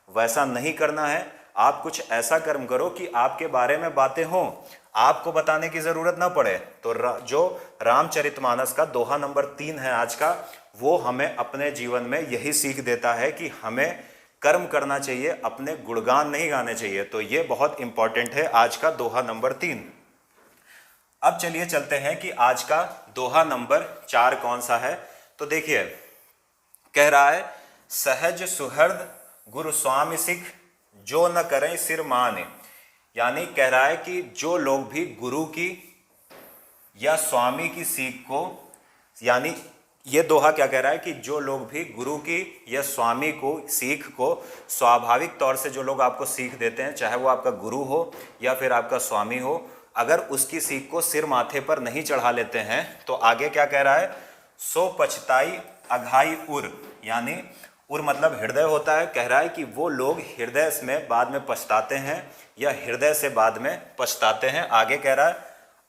वैसा नहीं करना है। आप कुछ ऐसा कर्म करो कि आपके बारे में बातें हों, आपको बताने की जरूरत ना पड़े। तो जो रामचरितमानस का दोहा नंबर 3 है आज का, वो हमें अपने जीवन में यही सीख देता है कि हमें कर्म करना चाहिए, अपने गुणगान नहीं गाने चाहिए। तो ये बहुत इंपॉर्टेंट है आज का दोहा नंबर 3। अब चलिए चलते हैं कि आज का दोहा नंबर 4 कौन सा है। तो देखिए, कह रहा है सहज सुहृद गुरु स्वामी सिख, जो न करें सिर माने। यानी कह रहा है कि जो लोग भी गुरु की या स्वामी की सीख को, यानी ये दोहा क्या कह रहा है कि जो लोग भी गुरु की या स्वामी को सीख को स्वाभाविक तौर से जो लोग आपको सीख देते हैं, चाहे वो आपका गुरु हो या फिर आपका स्वामी हो, अगर उसकी सीख को सिर माथे पर नहीं चढ़ा लेते हैं तो आगे क्या कह रहा है, सो पछताई अघाई उर। यानी उर मतलब हृदय होता है। कह रहा है कि वो लोग हृदय में बाद में पछताते हैं या हृदय से बाद में पछताते हैं। आगे कह रहा है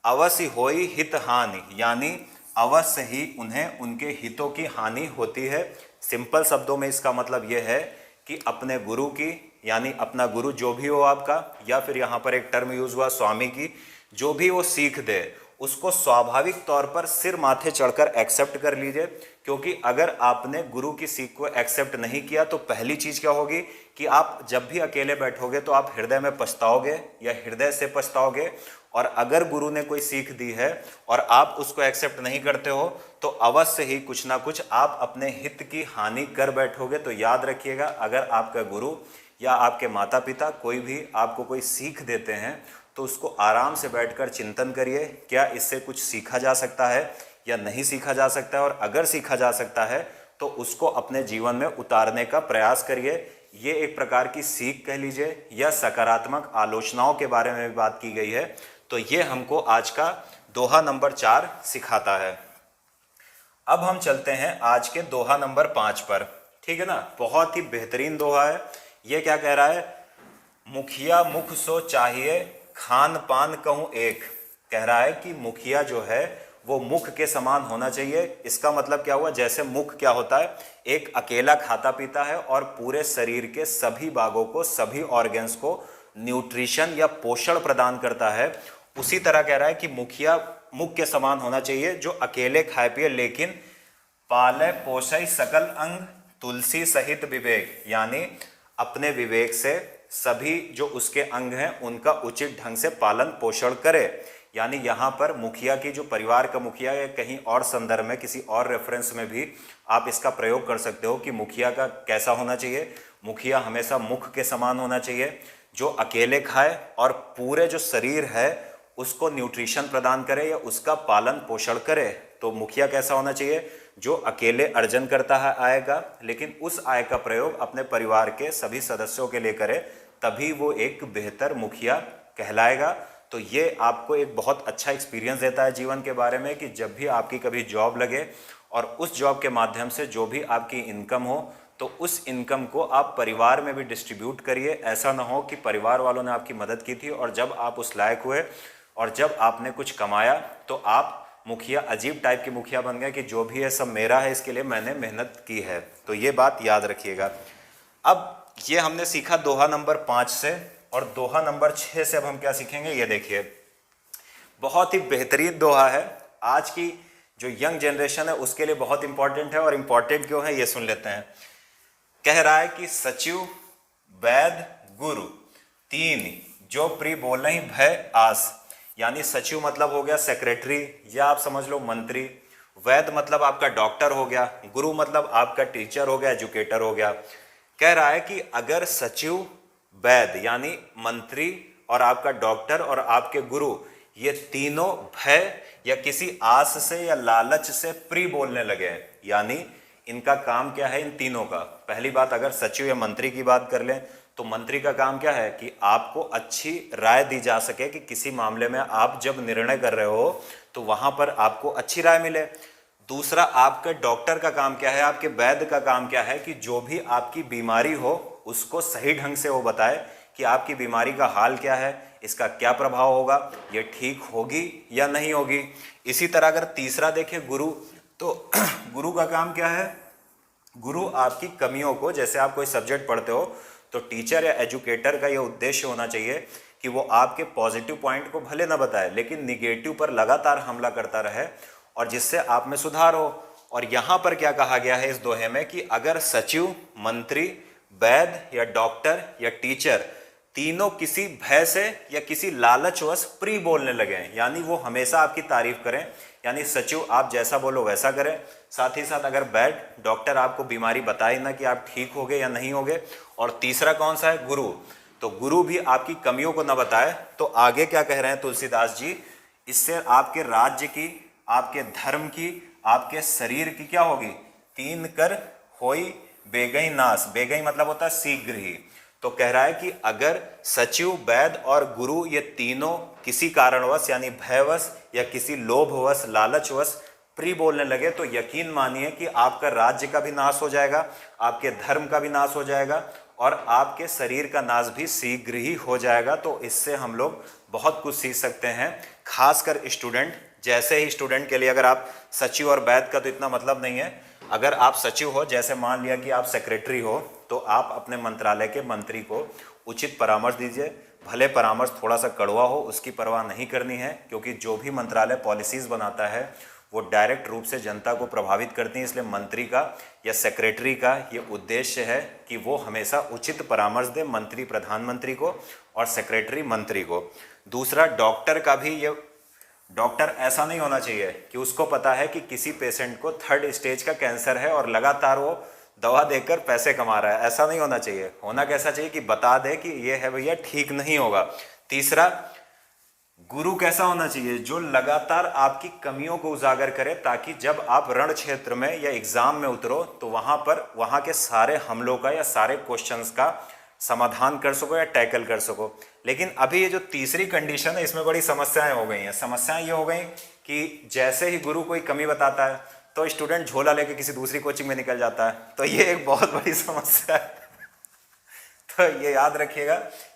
अवश्य होई हित हानि, यानी अवश्य ही उन्हें उनके हितों की हानि होती है। सिंपल शब्दों में इसका मतलब यह है कि अपने गुरु की, यानी अपना गुरु जो भी हो आपका, या फिर यहाँ पर एक टर्म यूज हुआ स्वामी की, जो भी वो सीख दे उसको स्वाभाविक तौर पर सिर माथे चढ़कर एक्सेप्ट कर लीजिए। क्योंकि अगर आपने गुरु की सीख को एक्सेप्ट नहीं किया तो पहली चीज क्या होगी कि आप जब भी अकेले बैठोगे तो आप हृदय में पछताओगे या हृदय से पछताओगे। और अगर गुरु ने कोई सीख दी है और आप उसको एक्सेप्ट नहीं करते हो तो अवश्य ही कुछ ना कुछ आप अपने हित की हानि कर बैठोगे। तो याद रखिएगा, अगर आपका गुरु या आपके माता पिता कोई भी आपको कोई सीख देते हैं तो उसको आराम से बैठकर चिंतन करिए, क्या इससे कुछ सीखा जा सकता है या नहीं सीखा जा सकता है। और अगर सीखा जा सकता है तो उसको अपने जीवन में उतारने का प्रयास करिए। ये एक प्रकार की सीख कह लीजिए, या सकारात्मक आलोचनाओं के बारे में भी बात की गई है। तो ये हमको आज का दोहा नंबर 4 सिखाता है। अब हम चलते हैं आज के दोहा नंबर 5 पर। ठीक है ना। बहुत ही बेहतरीन दोहा है। ये क्या कह रहा है, मुखिया मुख सो चाहिए खान पान कहूं एक, कह रहा है कि मुखिया जो है वो मुख के समान होना चाहिए। इसका मतलब क्या हुआ, जैसे मुख क्या होता है, एक अकेला खाता पीता है और पूरे शरीर के सभी भागों को, सभी ऑर्गन्स को न्यूट्रिशन या पोषण प्रदान करता है, उसी तरह कह रहा है कि मुखिया मुख के समान होना चाहिए, जो अकेले खाए पिए लेकिन पालय पोषय सकल अंग तुलसी सहित विवेक, यानी अपने विवेक से सभी जो उसके अंग हैं उनका उचित ढंग से पालन पोषण करे। यानी यहाँ पर मुखिया की, जो परिवार का मुखिया, या कहीं और संदर्भ में किसी और रेफरेंस में भी आप इसका प्रयोग कर सकते हो कि मुखिया का कैसा होना चाहिए। मुखिया हमेशा मुख के समान होना चाहिए, जो अकेले खाए और पूरे जो शरीर है उसको न्यूट्रिशन प्रदान करे या उसका पालन पोषण करे। तो मुखिया कैसा होना चाहिए, जो अकेले अर्जन करता है आय का, लेकिन उस आय का प्रयोग अपने परिवार के सभी सदस्यों के लिए करे, तभी वो एक बेहतर मुखिया कहलाएगा। तो ये आपको एक बहुत अच्छा एक्सपीरियंस देता है जीवन के बारे में कि जब भी आपकी कभी जॉब लगे और उस जॉब के माध्यम से जो भी आपकी इनकम हो, तो उस इनकम को आप परिवार में भी डिस्ट्रीब्यूट करिए। ऐसा ना हो कि परिवार वालों ने आपकी मदद की थी और जब आप उस लायक हुए और जब आपने कुछ कमाया तो आप मुखिया, अजीब टाइप के मुखिया बन गए कि जो भी है सब मेरा है, इसके लिए मैंने मेहनत की है। तो ये बात याद रखिएगा। अब ये हमने सीखा दोहा नंबर 5 से, और दोहा नंबर 6 से अब हम क्या सीखेंगे, ये देखिए। बहुत ही बेहतरीन दोहा है, आज की जो यंग जनरेशन है उसके लिए बहुत इंपॉर्टेंट है। और इंपॉर्टेंट क्यों है ये सुन लेते हैं। कह रहा है कि सचिव वैद गुरु तीन जो प्रिय बोलहि भय आस, यानी सचिव मतलब हो गया सेक्रेटरी या आप समझ लो मंत्री, वैद मतलब आपका डॉक्टर हो गया, गुरु मतलब आपका टीचर हो गया, एजुकेटर हो गया। कह रहा है कि अगर सचिव, वैद यानी मंत्री, और आपका डॉक्टर और आपके गुरु, ये तीनों भय या किसी आस से या लालच से प्रिय बोलने लगे, यानी इनका काम क्या है इन तीनों का। पहली बात, अगर सचिव या मंत्री की बात कर लें तो मंत्री का काम क्या है कि आपको अच्छी राय दी जा सके, कि किसी मामले में आप जब निर्णय कर रहे हो तो वहां पर आपको अच्छी राय मिले। दूसरा, आपके डॉक्टर का काम क्या है, आपके वैद्य का काम क्या है कि जो भी आपकी बीमारी हो उसको सही ढंग से वो बताए कि आपकी बीमारी का हाल क्या है, इसका क्या प्रभाव होगा, ये ठीक होगी या नहीं होगी। इसी तरह अगर तीसरा देखें गुरु, तो गुरु का काम क्या है, गुरु आपकी कमियों को, जैसे आप कोई सब्जेक्ट पढ़ते हो तो टीचर या एजुकेटर का ये उद्देश्य होना चाहिए कि वो आपके पॉजिटिव पॉइंट को भले ना बताए लेकिन निगेटिव पर लगातार हमला करता रहे और जिससे आप में सुधार हो। और यहाँ पर क्या कहा गया है इस दोहे में कि अगर सचिव, मंत्री, वैद्य या डॉक्टर या टीचर तीनों किसी भय से या किसी लालचवश प्रिय बोलने लगे हैं, यानी वो हमेशा आपकी तारीफ करें, यानी सचिव आप जैसा बोलो वैसा करें, साथ ही साथ अगर वैद्य, डॉक्टर आपको बीमारी बताए ना कि आप ठीक होगे या नहीं होगे, और तीसरा कौन सा है, गुरु, तो गुरु भी आपकी कमियों को ना बताए। तो आगे क्या कह रहे हैं तुलसीदास जी, इससे आपके राज्य की, आपके धर्म की, आपके शरीर की क्या होगी, तीन कर होई बेगई नाश। बेगई मतलब होता है शीघ्र ही। तो कह रहा है कि अगर सचिव, वैद्य और गुरु ये तीनों किसी कारणवश यानी भयवश या किसी लोभवश, लालचवश प्रिय बोलने लगे तो यकीन मानिए कि आपका राज्य का भी नाश हो जाएगा, आपके धर्म का भी नाश हो जाएगा और आपके शरीर का नाश भी शीघ्र ही हो जाएगा। तो इससे हम लोग बहुत कुछ सीख सकते हैं, खासकर स्टूडेंट। जैसे ही स्टूडेंट के लिए, अगर आप सचिव और वैद्य का तो इतना मतलब नहीं है, अगर आप सचिव हो, जैसे मान लिया कि आप सेक्रेटरी हो, तो आप अपने मंत्रालय के मंत्री को उचित परामर्श दीजिए। भले परामर्श थोड़ा सा कड़वा हो, उसकी परवाह नहीं करनी है, क्योंकि जो भी मंत्रालय पॉलिसीज़ बनाता है वो डायरेक्ट रूप से जनता को प्रभावित करती हैं। इसलिए मंत्री का या सेक्रेटरी का ये उद्देश्य है कि वो हमेशा उचित परामर्श दे, मंत्री प्रधानमंत्री को और सेक्रेटरी मंत्री को। दूसरा, डॉक्टर का भी ये, डॉक्टर ऐसा नहीं होना चाहिए कि उसको पता है कि किसी पेशेंट को 3rd स्टेज का कैंसर है और लगातार वो दवा देकर पैसे कमा रहा है, ऐसा नहीं होना चाहिए। होना कैसा चाहिए कि बता दे कि ये है भैया, ठीक नहीं होगा। तीसरा, गुरु कैसा होना चाहिए, जो लगातार आपकी कमियों को उजागर करे, ताकि जब आप रण क्षेत्र में या एग्जाम में उतरो तो वहां के सारे हमलों का या सारे क्वेश्चंस का समाधान कर सको या टैकल कर सको। लेकिन अभी ये जो तीसरी कंडीशन है, इसमें बड़ी समस्याएं हो गई हैं। समस्याएं ये हो गई कि जैसे ही गुरु कोई कमी बताता है तो स्टूडेंट झोला लेके किसी दूसरी कोचिंग में निकल जाता है। तो ये एक बहुत बड़ी समस्या है। तो ये याद रखिएगा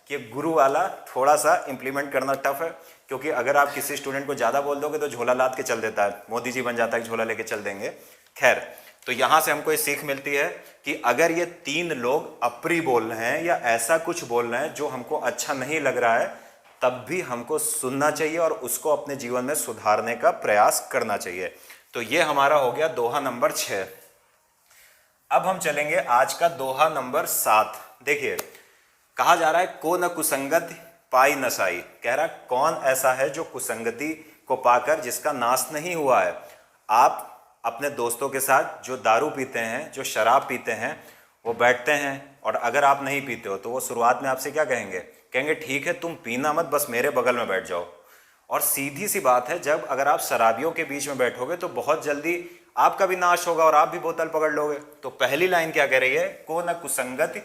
कि गुरु वाला थोड़ा सा इम्प्लीमेंट करना टफ है, क्योंकि अगर आप किसी स्टूडेंट को ज़्यादा बोल दोगे तो झोला लाद के चल देता है, मोदी जी बन जाता है कि झोला लेके चल देंगे। खैर, तो यहाँ से हमको ये सीख मिलती है कि अगर ये 3 लोग अप्री बोल रहे हैं या ऐसा कुछ बोल रहे हैं जो हमको अच्छा नहीं लग रहा है, तब भी हमको सुनना चाहिए और उसको अपने जीवन में सुधारने का प्रयास करना चाहिए। तो ये हमारा हो गया दोहा नंबर 6। अब हम चलेंगे आज का दोहा नंबर 7। देखिए, कहा जा रहा है को न कुसंगति पाई नसाई। कह रहा है कौन ऐसा है जो कुसंगति को पाकर जिसका नाश नहीं हुआ है। आप अपने दोस्तों के साथ जो दारू पीते हैं, जो शराब पीते हैं, वो बैठते हैं और अगर आप नहीं पीते हो तो वो शुरुआत में आपसे क्या कहेंगे? कहेंगे ठीक है तुम पीना मत, बस मेरे बगल में बैठ जाओ। और सीधी सी बात है, जब अगर आप शराबियों के बीच में बैठोगे तो बहुत जल्दी आपका भी नाश होगा और आप भी बोतल पकड़ लोगे। तो पहली लाइन क्या कह रही है? को न कुसंगति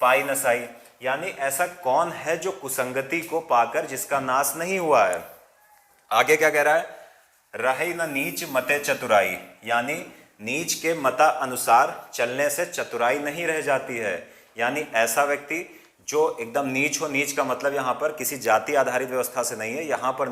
पाई नसाई, यानी ऐसा कौन है जो कुसंगति को पाकर जिसका नाश नहीं हुआ है। आगे क्या कह रहा है? रहे न नीच मते चतुराई, यानी नीच के मता अनुसार चलने से चतुराई नहीं रह जाती है। यानी ऐसा व्यक्ति जो एकदम नीच हो, नीच का मतलब यहाँ पर किसी जाति आधारित व्यवस्था से नहीं है, यहाँ पर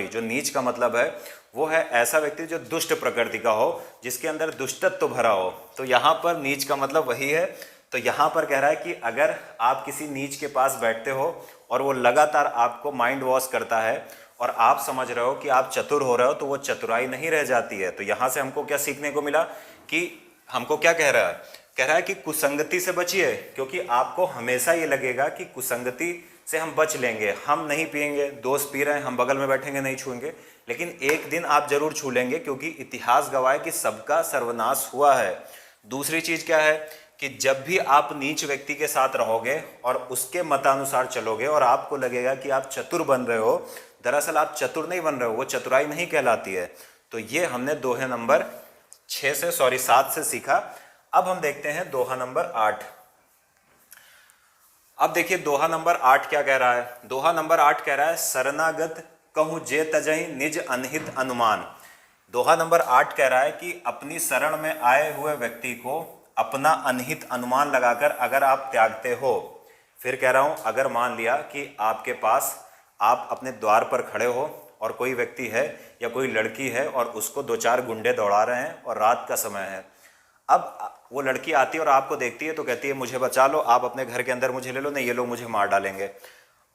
जो नीच का मतलब है वो है ऐसा व्यक्ति जो दुष्ट प्रकृति का हो, जिसके अंदर दुष्टत्व भरा हो। तो यहाँ पर नीच का मतलब वही है। तो यहाँ पर कह रहा है कि अगर आप किसी नीच के पास बैठते हो और वो लगातार आपको माइंड वॉश करता है और आप समझ रहे हो कि आप चतुर हो रहे हो, तो वो चतुराई नहीं रह जाती है। तो यहाँ से हमको क्या सीखने को मिला कि हमको क्या कह रहा है? कह रहा है कि कुसंगति से बचिए, क्योंकि आपको हमेशा ये लगेगा कि कुसंगति से हम बच लेंगे, हम नहीं पिएंगे, दोस्त पी रहे हैं, हम बगल में बैठेंगे, नहीं छूएंगे। लेकिन एक दिन आप जरूर छू लेंगे, क्योंकि इतिहास गवाह है कि सबका सर्वनाश हुआ है। दूसरी चीज क्या है कि जब भी आप नीच व्यक्ति के साथ रहोगे और उसके मतानुसार चलोगे और आपको लगेगा कि आप चतुर बन रहे हो, दरअसल आप चतुर नहीं बन रहे हो, वो चतुराई नहीं कहलाती है। तो ये हमने दोहे नंबर 7 से सीखा। अब हम देखते हैं दोहा नंबर 8। अब देखिए दोहा नंबर 8 क्या कह रहा है? दोहा नंबर 8 कह रहा है शरणागत कहूँ जे तजहि निज अनहित अनुमान। दोहा नंबर 8 कह रहा है कि अपनी शरण में आए हुए व्यक्ति को अपना अनहित अनुमान लगाकर अगर आप त्यागते हो, फिर कह रहा हूं अगर मान लिया कि आपके पास आप अपने द्वार पर खड़े हो और कोई व्यक्ति है या कोई लड़की है और उसको 2-4 गुंडे दौड़ा रहे हैं और रात का समय है। अब वो लड़की आती है और आपको देखती है तो कहती है मुझे बचा लो, आप अपने घर के अंदर मुझे ले लो, नहीं ये लोग मुझे मार डालेंगे।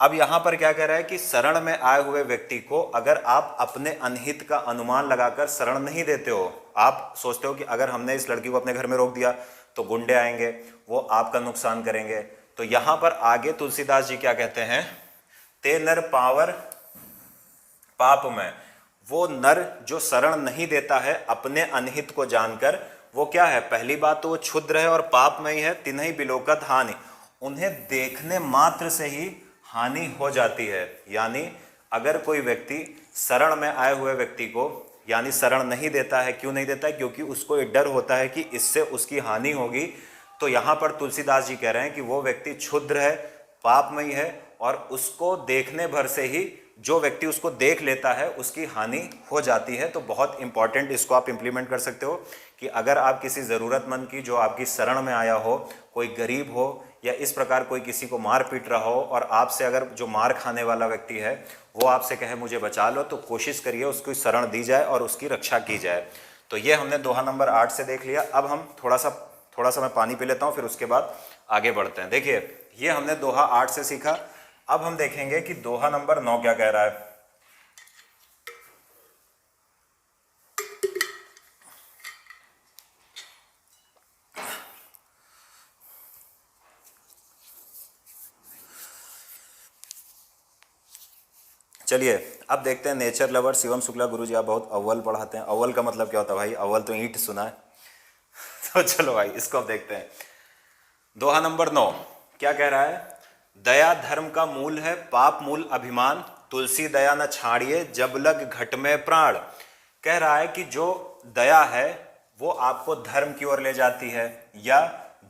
अब यहाँ पर क्या कह रहा है कि शरण में आए हुए व्यक्ति को अगर आप अपने अनहित का अनुमान लगाकर शरण नहीं देते हो, आप सोचते हो कि अगर हमने इस लड़की को अपने घर में रोक दिया तो गुंडे आएंगे, वो आपका नुकसान करेंगे। तो यहाँ पर आगे तुलसीदास जी क्या कहते हैं? ते नर पावर पाप में। वो नर जो शरण नहीं देता है अपने अनहित को जानकर, वो क्या है? पहली बात तो वो क्षुद्र है और पाप में ही है। तिन्हि बिलोकत हानि, उन्हें देखने मात्र से ही हानि हो जाती है। यानी अगर कोई व्यक्ति शरण में आए हुए व्यक्ति को यानी शरण नहीं देता है, क्यों नहीं देता है? क्योंकि उसको एक डर होता है कि इससे उसकी हानि होगी। तो यहाँ पर तुलसीदास जी कह रहे हैं कि वो व्यक्ति क्षुद्र है, पापमयी है और उसको देखने भर से ही जो व्यक्ति उसको देख लेता है उसकी हानि हो जाती है। तो बहुत इंपॉर्टेंट, इसको आप इंप्लीमेंट कर सकते हो कि अगर आप किसी ज़रूरतमंद की जो आपकी शरण में आया हो, कोई गरीब हो या इस प्रकार कोई किसी को मार पीट रहा हो और आपसे अगर जो मार खाने वाला व्यक्ति है वो आपसे कहे मुझे बचा लो, तो कोशिश करिए उसकी शरण दी जाए और उसकी रक्षा की जाए। तो ये हमने दोहा नंबर 8 से देख लिया। अब हम थोड़ा सा मैं पानी पी लेता हूँ, फिर उसके बाद आगे बढ़ते हैं। देखिए ये हमने दोहा 8 से सीखा। अब हम देखेंगे कि दोहा नंबर 9 क्या कह रहा है। चलिए अब देखते हैं नेचर लवर शिवम शुक्ला गुरुजी, आप बहुत अव्वल पढ़ाते हैं। अव्वल का मतलब क्या होता है भाई? अव्वल तो ईंट सुना है। तो चलो भाई इसको अब देखते हैं। दोहा नंबर 9 क्या कह रहा है? दया धर्म का मूल है, पाप मूल अभिमान, तुलसी दया न छाड़िए जब लग घट में प्राण। कह रहा है कि जो दया है वो आपको धर्म की ओर ले जाती है, या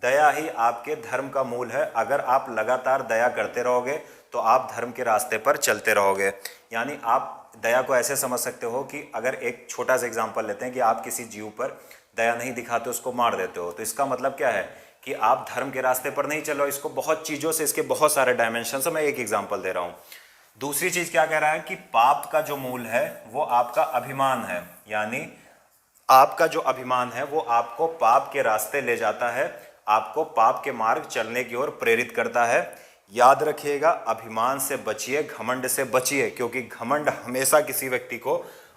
दया ही आपके धर्म का मूल है। अगर आप लगातार दया करते रहोगे तो आप धर्म के रास्ते पर चलते रहोगे। यानी आप दया को ऐसे समझ सकते हो कि अगर एक छोटा सा एग्जांपल लेते हैं कि आप किसी जीव पर दया नहीं दिखाते, उसको मार देते हो, तो इसका मतलब क्या है कि आप धर्म के रास्ते पर नहीं चल रहे हो। इसको बहुत चीज़ों से, इसके बहुत सारे डायमेंशन से मैं एक एग्जाम्पल दे रहा हूँ। दूसरी चीज़ क्या कह रहा है कि पाप का जो मूल है वो आपका अभिमान है, यानी आपका जो अभिमान है वो आपको पाप के रास्ते ले जाता है, आपको पाप के मार्ग चलने की ओर प्रेरित करता है। याद रखिएगा, अभिमान से बचिए, घमंड से बचिए, क्योंकि घमंड हमेशा किसी व्यक्ति को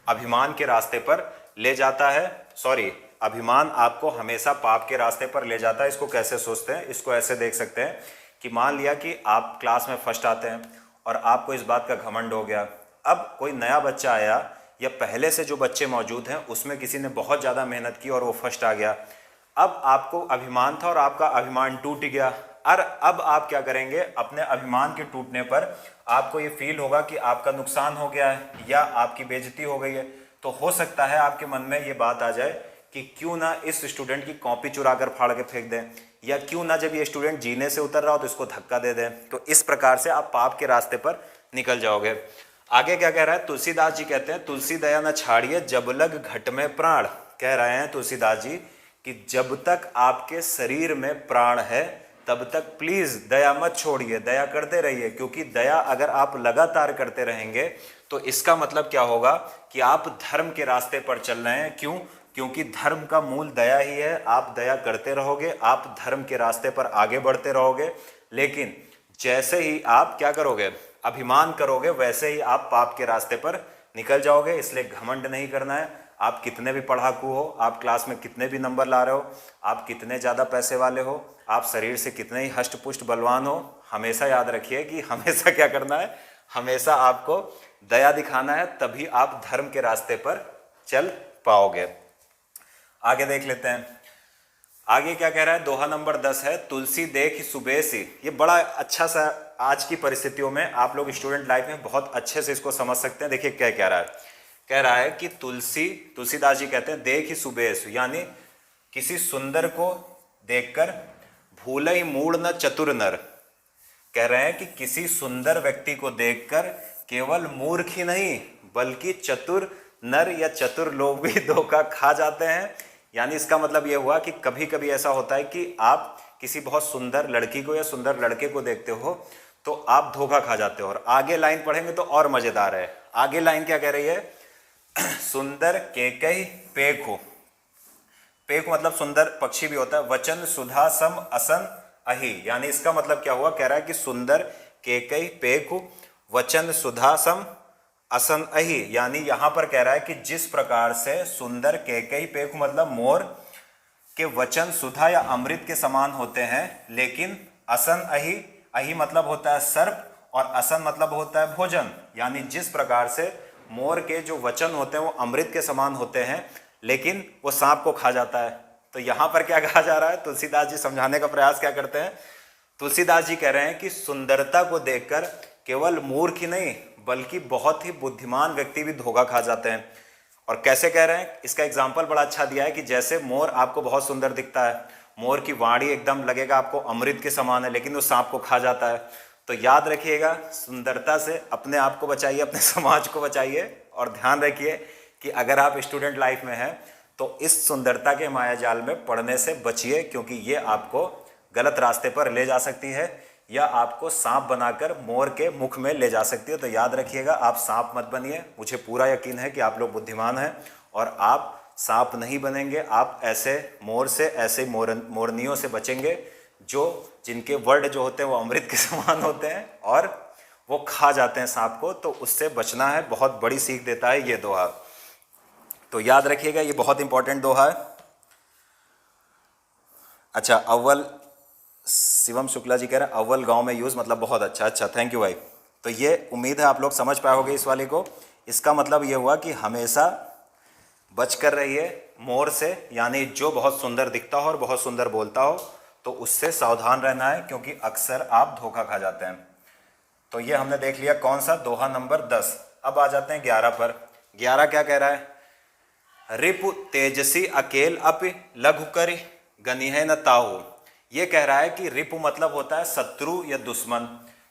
अभिमान के रास्ते पर ले जाता है। सॉरी, अभिमान आपको हमेशा पाप के रास्ते पर ले जाता है। इसको कैसे सोचते हैं, इसको ऐसे देख सकते हैं कि मान लिया कि आप क्लास में फर्स्ट आते हैं और आपको इस बात का घमंड हो गया। अब कोई नया बच्चा आया या पहले से जो बच्चे मौजूद हैं उसमें किसी ने बहुत ज़्यादा मेहनत की और वो फर्स्ट आ गया। अब आपको अभिमान था और आपका अभिमान टूट गया। और अब आप क्या करेंगे, अपने अभिमान के टूटने पर आपको ये फील होगा कि आपका नुकसान हो गया है या आपकी बेइज्जती हो गई है। तो हो सकता है आपके मन में ये बात आ जाए कि क्यों ना इस स्टूडेंट की कॉपी चुरा कर फाड़ के फेंक दें, या क्यों ना जब ये स्टूडेंट जीने से उतर रहा हो तो इसको धक्का दे दें। तो इस प्रकार से आप पाप के रास्ते पर निकल जाओगे। आगे क्या कह रहा है, तुलसीदास जी कहते हैं, तुलसी दया न छाड़िए जब लग घट में प्राण। कह रहे हैं तुलसीदास जी कि जब तक आपके शरीर में प्राण है तब तक प्लीज दया मत छोड़िए, दया करते रहिए। क्योंकि दया अगर आप लगातार करते रहेंगे तो इसका मतलब क्या होगा कि आप धर्म के रास्ते पर चल रहे हैं। क्यों? क्योंकि धर्म का मूल दया ही है। आप दया करते रहोगे, आप धर्म के रास्ते पर आगे बढ़ते रहोगे। लेकिन जैसे ही आप क्या करोगे, अभिमान करोगे, वैसे ही आप पाप के रास्ते पर निकल जाओगे। इसलिए घमंड नहीं करना है। आप कितने भी पढ़ाकू हो, आप क्लास में कितने भी नंबर ला रहे हो, आप कितने ज़्यादा पैसे वाले हो, आप शरीर से कितने ही हष्ट पुष्ट बलवान हो, हमेशा याद रखिए कि हमेशा क्या करना है, हमेशा आपको दया दिखाना है, तभी आप धर्म के रास्ते पर चल पाओगे। आगे देख लेते हैं, आगे क्या कह रहा है। दोहा नंबर 10 है, तुलसी देख सुबेसी। ये बड़ा अच्छा सा आज की परिस्थितियों में आप लोग स्टूडेंट लाइफ में बहुत अच्छे से इसको समझ सकते हैं। देखिए क्या कह रहा है, कह रहा है कि तुलसीदास जी कहते हैं देख सुबेस, यानी किसी सुंदर को देखकर भूले ही मूढ़ न चतुर नर। कह रहे हैं कि किसी सुंदर व्यक्ति को देखकर केवल मूर्ख ही नहीं बल्कि चतुर नर या चतुर लोग भी धोखा खा जाते हैं। यानी इसका मतलब यह हुआ कि कभी कभी ऐसा होता है कि आप किसी बहुत सुंदर लड़की को या सुंदर लड़के को देखते हो तो आप धोखा खा जाते हो। और आगे लाइन पढ़ेंगे तो और मजेदार है। आगे लाइन क्या कह रही है, सुंदर केकई पेखु। पेखु मतलब सुंदर पक्षी भी होता है। वचन सुधा सम असन अहि, यानी इसका मतलब क्या हुआ, कह रहा है कि सुंदर केकई पेखु वचन सुधा सम असन अहि, यानी यहां पर कह रहा है कि जिस प्रकार से सुंदर केकई पेखु मतलब मोर के वचन सुधा या अमृत के समान होते हैं, लेकिन असन अहि, अहि मतलब होता है सर्प और असन मतलब होता है भोजन। यानी जिस प्रकार से मोर के जो वचन होते हैं वो अमृत के समान होते हैं, लेकिन वो सांप को खा जाता है। तो यहां पर क्या कहा जा रहा है, तुलसीदास जी समझाने का प्रयास क्या करते हैं। तुलसीदास जी कह रहे हैं कि सुंदरता को देखकर केवल मूर्ख ही नहीं बल्कि बहुत ही बुद्धिमान व्यक्ति भी धोखा खा जाते हैं। और कैसे कह रहे हैं, इसका एग्जाम्पल बड़ा अच्छा दिया है कि जैसे मोर आपको बहुत सुंदर दिखता है, मोर की वाणी एकदम लगेगा आपको अमृत के समान है, लेकिन वो सांप को खा जाता है। तो याद रखिएगा, सुंदरता से अपने आप को बचाइए, अपने समाज को बचाइए। और ध्यान रखिए कि अगर आप स्टूडेंट लाइफ में हैं तो इस सुंदरता के मायाजाल में पड़ने से बचिए, क्योंकि ये आपको गलत रास्ते पर ले जा सकती है या आपको सांप बनाकर मोर के मुख में ले जा सकती है। तो याद रखिएगा, आप सांप मत बनिए। मुझे पूरा यकीन है कि आप लोग बुद्धिमान हैं और आप सांप नहीं बनेंगे। आप ऐसे मोर से, ऐसे मोरनियों से बचेंगे जिनके वर्ड जो होते हैं वो अमृत के समान होते हैं और वो खा जाते हैं सांप को। तो उससे बचना है, बहुत बड़ी सीख देता है ये दोहा। तो याद रखिएगा, ये बहुत इंपॉर्टेंट दोहा है। अच्छा, अव्वल शिवम शुक्ला जी कह रहे हैं अव्वल गांव में यूज़, मतलब बहुत अच्छा। अच्छा, थैंक यू भाई। तो ये उम्मीद है आप लोग समझ पाए होंगे इस वाले को। इसका मतलब ये हुआ कि हमेशा बच कर रहिए मोर से, यानी जो बहुत सुंदर दिखता हो और बहुत सुंदर बोलता हो, तो उससे सावधान रहना है, क्योंकि अक्सर आप धोखा खा जाते हैं। तो ये हमने देख लिया कौन सा, दोहा नंबर 10। अब आ जाते हैं 11 पर। 11 क्या कह रहा है, रिपु तेजसी अकेल अपि लघु करि गनिह न ताहु। ये कह रहा है कि रिपु मतलब होता है शत्रु या दुश्मन।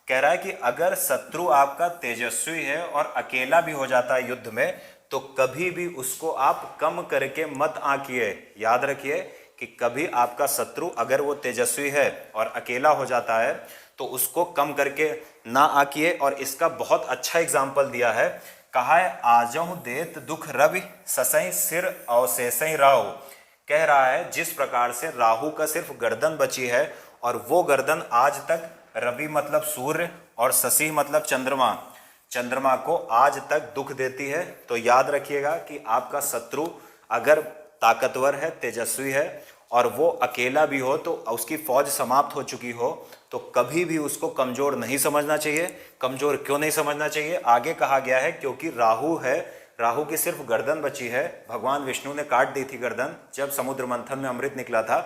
कह रहा है कि अगर शत्रु आपका तेजस्वी है और अकेला भी हो जाता है युद्ध में, तो कभी भी उसको आप कम करके मत आंकिए। याद रखिए कि कभी आपका शत्रु अगर वो तेजस्वी है और अकेला हो जाता है तो उसको कम करके ना आकिए। और इसका बहुत अच्छा एग्जाम्पल दिया है, कहा है आजहु देत दुख रवि ससई सिर अवशेषई राहु। कह रहा है जिस प्रकार से राहु का सिर्फ गर्दन बची है और वो गर्दन आज तक रवि मतलब सूर्य और शशि मतलब चंद्रमा, चंद्रमा को आज तक दुख देती है। तो याद रखिएगा कि आपका शत्रु अगर ताकतवर है, तेजस्वी है और वो अकेला भी हो तो उसकी फौज समाप्त हो चुकी हो तो कभी भी उसको कमजोर नहीं समझना चाहिए। कमजोर क्यों नहीं समझना चाहिए? आगे कहा गया है क्योंकि राहु है, राहु की सिर्फ गर्दन बची है। भगवान विष्णु ने काट दी थी गर्दन जब समुद्र मंथन में अमृत निकला था।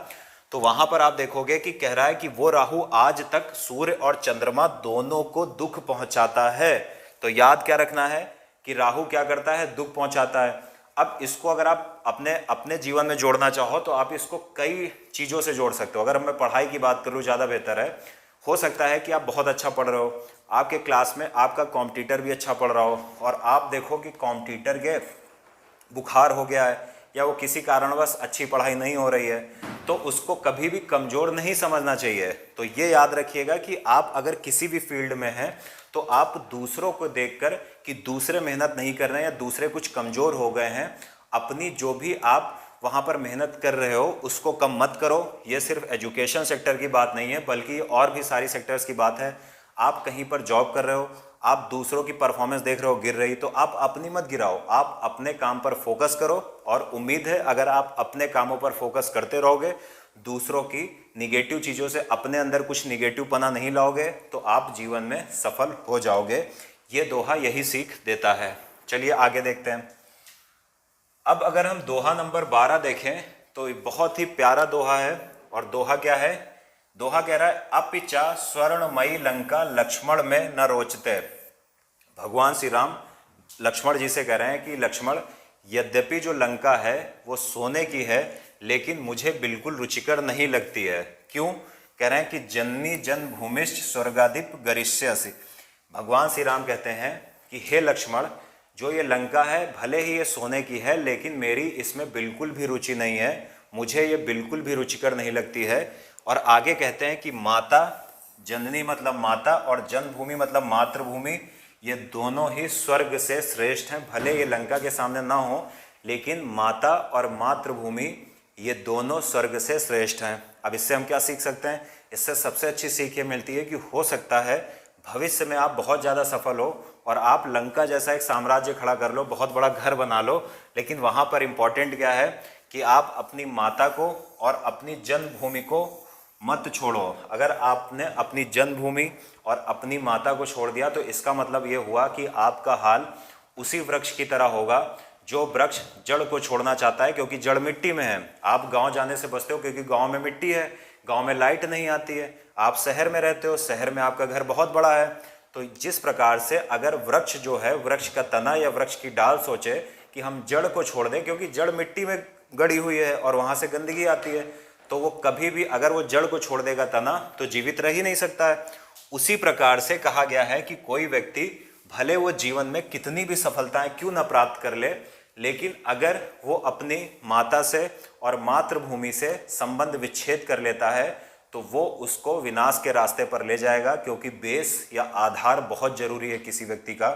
तो वहां पर आप देखोगे कि कह रहा है कि वो राहु आज तक सूर्य और चंद्रमा दोनों को दुख पहुंचाता है। तो याद क्या रखना है कि राहु क्या करता है? दुख पहुंचाता है। अब इसको अगर आप अपने जीवन में जोड़ना चाहो तो आप इसको कई चीज़ों से जोड़ सकते हो। अगर मैं पढ़ाई की बात करूँ ज़्यादा बेहतर है। हो सकता है कि आप बहुत अच्छा पढ़ रहे हो, आपके क्लास में आपका कॉम्पिटिटर भी अच्छा पढ़ रहा हो और आप देखो कि कॉम्पिटिटर के बुखार हो गया है या वो किसी कारणवश अच्छी पढ़ाई नहीं हो रही है, तो उसको कभी भी कमज़ोर नहीं समझना चाहिए। तो ये याद रखिएगा कि आप अगर किसी भी फील्ड में हैं तो आप दूसरों को देखकर कि दूसरे मेहनत नहीं कर रहे हैं या दूसरे कुछ कमज़ोर हो गए हैं, अपनी जो भी आप वहाँ पर मेहनत कर रहे हो उसको कम मत करो। ये सिर्फ एजुकेशन सेक्टर की बात नहीं है बल्कि और भी सारी सेक्टर्स की बात है। आप कहीं पर जॉब कर रहे हो, आप दूसरों की परफॉर्मेंस देख रहे हो गिर रही, तो आप अपनी मत गिराओ, आप अपने काम पर फोकस करो। और उम्मीद है अगर आप अपने कामों पर फोकस करते रहोगे, दूसरों की निगेटिव चीज़ों से अपने अंदर कुछ निगेटिव पना नहीं लाओगे, तो आप जीवन में सफल हो जाओगे। ये दोहा यही सीख देता है। चलिए आगे देखते हैं। अब अगर हम दोहा नंबर 12 देखें तो बहुत ही प्यारा दोहा है। और दोहा क्या है? दोहा कह रहा है अपिचा स्वर्णमयी लंका लक्ष्मण में न रोचते। भगवान श्री राम लक्ष्मण जी से कह रहे हैं कि लक्ष्मण, यद्यपि जो लंका है वो सोने की है लेकिन मुझे बिल्कुल रुचिकर नहीं लगती है। क्यों? कह रहे हैं कि जननी जन्मभूमिश्च स्वर्गाधिप गरिष्यसि। भगवान श्री राम कहते हैं कि हे लक्ष्मण, जो ये लंका है भले ही ये सोने की है लेकिन मेरी इसमें बिल्कुल भी रुचि नहीं है, मुझे ये बिल्कुल भी रुचिकर नहीं लगती है। और आगे कहते हैं कि माता, जननी मतलब माता और जन्मभूमि मतलब मातृभूमि, ये दोनों ही स्वर्ग से श्रेष्ठ हैं। भले ये लंका के सामने ना हो लेकिन माता और मातृभूमि ये दोनों स्वर्ग से श्रेष्ठ हैं। अब इससे हम क्या सीख सकते हैं? इससे सबसे अच्छी सीख ये मिलती है कि हो सकता है भविष्य में आप बहुत ज़्यादा सफल हो और आप लंका जैसा एक साम्राज्य खड़ा कर लो, बहुत बड़ा घर बना लो, लेकिन वहाँ पर इम्पोर्टेंट क्या है कि आप अपनी माता को और अपनी जन्मभूमि को मत छोड़ो। अगर आपने अपनी जन्मभूमि और अपनी माता को छोड़ दिया तो इसका मतलब ये हुआ कि आपका हाल उसी वृक्ष की तरह होगा जो वृक्ष जड़ को छोड़ना चाहता है, क्योंकि जड़ मिट्टी में है। आप गांव जाने से बचते हो क्योंकि गांव में मिट्टी है, गांव में लाइट नहीं आती है। आप शहर में रहते हो, शहर में आपका घर बहुत बड़ा है। तो जिस प्रकार से अगर वृक्ष जो है, वृक्ष का तना या वृक्ष की डाल सोचे कि हम जड़ को छोड़ दें, क्योंकि जड़ मिट्टी में गड़ी हुई है और वहाँ से गंदगी आती है, तो वो कभी भी अगर वो जड़ को छोड़ देगा तना तो जीवित रह ही नहीं सकता है। उसी प्रकार से कहा गया है कि कोई व्यक्ति भले वो जीवन में कितनी भी सफलताएं क्यों न प्राप्त कर ले, लेकिन अगर वो अपनी माता से और मातृभूमि से संबंध विच्छेद कर लेता है तो वो उसको विनाश के रास्ते पर ले जाएगा। क्योंकि बेस या आधार बहुत जरूरी है किसी व्यक्ति का,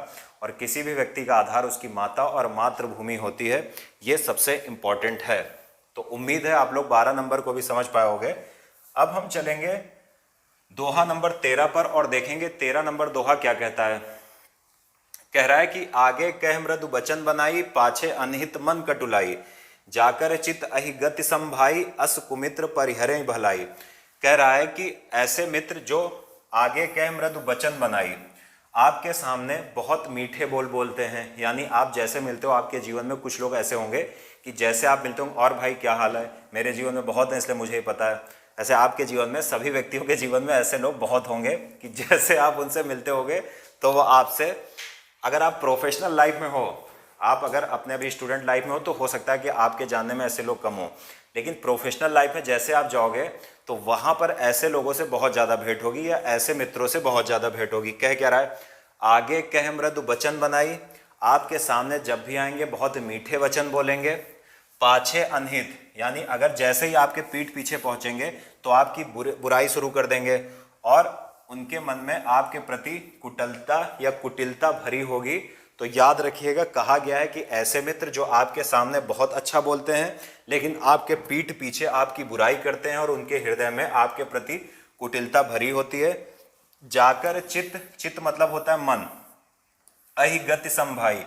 और किसी भी व्यक्ति का आधार उसकी माता और मातृभूमि होती है। ये सबसे इम्पॉर्टेंट है। तो उम्मीद है आप लोग 12 नंबर को भी समझ पाए होंगे। अब हम चलेंगे दोहा नंबर 13 पर और देखेंगे 13 नंबर दोहा क्या कहता है। कह रहा है कि आगे कह मृदु बचन बनाई, पाछे अनहित मन कटुलाई, जाकर चित अहि गति संभाई, अस कुमित्र परिहरे भलाई। कह रहा है कि ऐसे मित्र जो आगे कह मृदु बचन बनाई, आपके सामने बहुत मीठे बोल बोलते हैं। यानी आप जैसे मिलते हो, आपके जीवन में कुछ लोग ऐसे होंगे कि जैसे आप मिलते हो, और भाई क्या हाल है, मेरे जीवन में बहुत है इसलिए मुझे ही पता है। ऐसे आपके जीवन में, सभी व्यक्तियों के जीवन में ऐसे लोग बहुत होंगे कि जैसे आप उनसे मिलते होगे तो वो आपसे, अगर आप प्रोफेशनल लाइफ में हो, आप अगर अपने अभी स्टूडेंट लाइफ में हो तो हो सकता है कि आपके जानने में ऐसे लोग कम हो, लेकिन प्रोफेशनल लाइफ में जैसे आप जाओगे तो वहाँ पर ऐसे लोगों से बहुत ज़्यादा भेंट होगी या ऐसे मित्रों से बहुत ज़्यादा भेंट होगी। कह क्या रहा है, आगे कह मृदु वचन बनाई, आपके सामने जब भी आएंगे बहुत मीठे वचन बोलेंगे, पाछे अनहित, यानी अगर जैसे ही आपके पीठ पीछे पहुंचेंगे तो आपकी बुराई शुरू कर देंगे और उनके मन में आपके प्रति कुटिलता या कुटिलता भरी होगी। तो याद रखिएगा, कहा गया है कि ऐसे मित्र जो आपके सामने बहुत अच्छा बोलते हैं लेकिन आपके पीठ पीछे आपकी बुराई करते हैं और उनके हृदय में आपके प्रति कुटिलता भरी होती है। जाकर चित, चित मतलब होता है मन, अहि गति संभाई,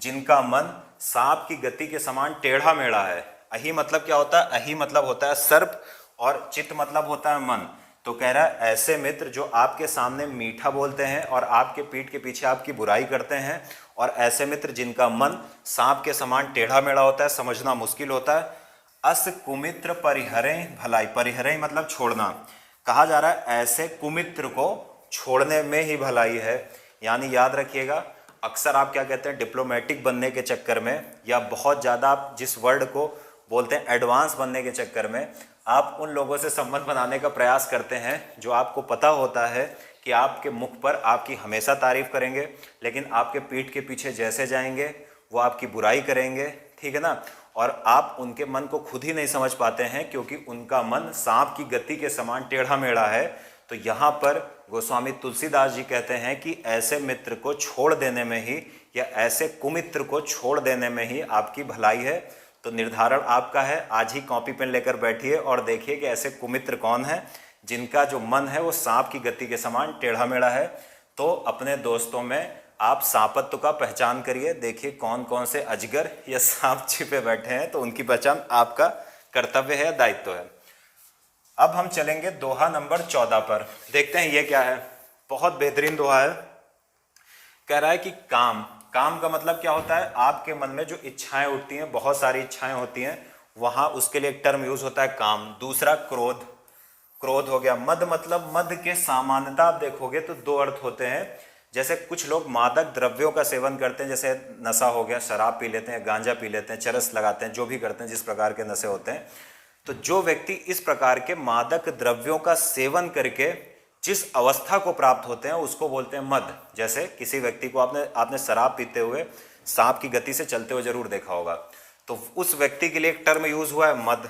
जिनका मन सांप की गति के समान टेढ़ा मेढ़ा है। अहि मतलब क्या होता है? अहि मतलब होता है सर्प और चित मतलब होता है मन। तो कह रहा है ऐसे मित्र जो आपके सामने मीठा बोलते हैं और आपके पीठ के पीछे आपकी बुराई करते हैं, और ऐसे मित्र जिनका मन सांप के समान टेढ़ा मेढ़ा होता है, समझना मुश्किल होता है। अस कुमित्र परिहरें भलाई, परिहरें मतलब छोड़ना। कहा जा रहा है ऐसे कुमित्र को छोड़ने में ही भलाई है। यानी याद रखिएगा, अक्सर आप क्या कहते हैं, डिप्लोमेटिक बनने के चक्कर में या बहुत ज़्यादा आप जिस वर्ड को बोलते हैं एडवांस बनने के चक्कर में आप उन लोगों से संबंध बनाने का प्रयास करते हैं जो आपको पता होता है कि आपके मुख पर आपकी हमेशा तारीफ करेंगे लेकिन आपके पीठ के पीछे जैसे जाएंगे वो आपकी बुराई करेंगे, ठीक है ना। और आप उनके मन को खुद ही नहीं समझ पाते हैं क्योंकि उनका मन सांप की गति के समान टेढ़ा मेढ़ा है। तो यहाँ पर गोस्वामी तुलसीदास जी कहते हैं कि ऐसे मित्र को छोड़ देने में ही या ऐसे कुमित्र को छोड़ देने में ही आपकी भलाई है। तो निर्धारण आपका है, आज ही कॉपी पेन लेकर बैठिए और देखिए कि ऐसे कुमित्र कौन है जिनका जो मन है वो सांप की गति के समान टेढ़ा मेढ़ा है। तो अपने दोस्तों में आप सांपत्व का पहचान करिए, देखिए कौन कौन से अजगर या सांप छिपे बैठे हैं, तो उनकी पहचान आपका कर्तव्य है, दायित्व है। अब हम चलेंगे दोहा नंबर 14 पर, देखते हैं ये क्या है। बहुत बेहतरीन दोहा है। कह रहा है कि काम, काम का मतलब क्या होता है? आपके मन में जो इच्छाएं उठती हैं, बहुत सारी इच्छाएं होती हैं, वहां उसके लिए एक टर्म यूज होता है काम। दूसरा क्रोध, क्रोध हो गया। मद मतलब मद के सामान्यता आप देखोगे तो दो अर्थ होते हैं। जैसे कुछ लोग मादक द्रव्यों का सेवन करते हैं, जैसे नशा हो गया, शराब पी लेते हैं, गांजा पी लेते हैं, चरस लगाते हैं, जो भी करते हैं जिस प्रकार के नशे होते हैं। तो जो व्यक्ति इस प्रकार के मादक द्रव्यों का सेवन करके जिस अवस्था को प्राप्त होते हैं उसको बोलते हैं मद। जैसे किसी व्यक्ति को आपने शराब पीते हुए सांप की गति से चलते हुए जरूर देखा होगा, तो उस व्यक्ति के लिए एक टर्म यूज हुआ है मद।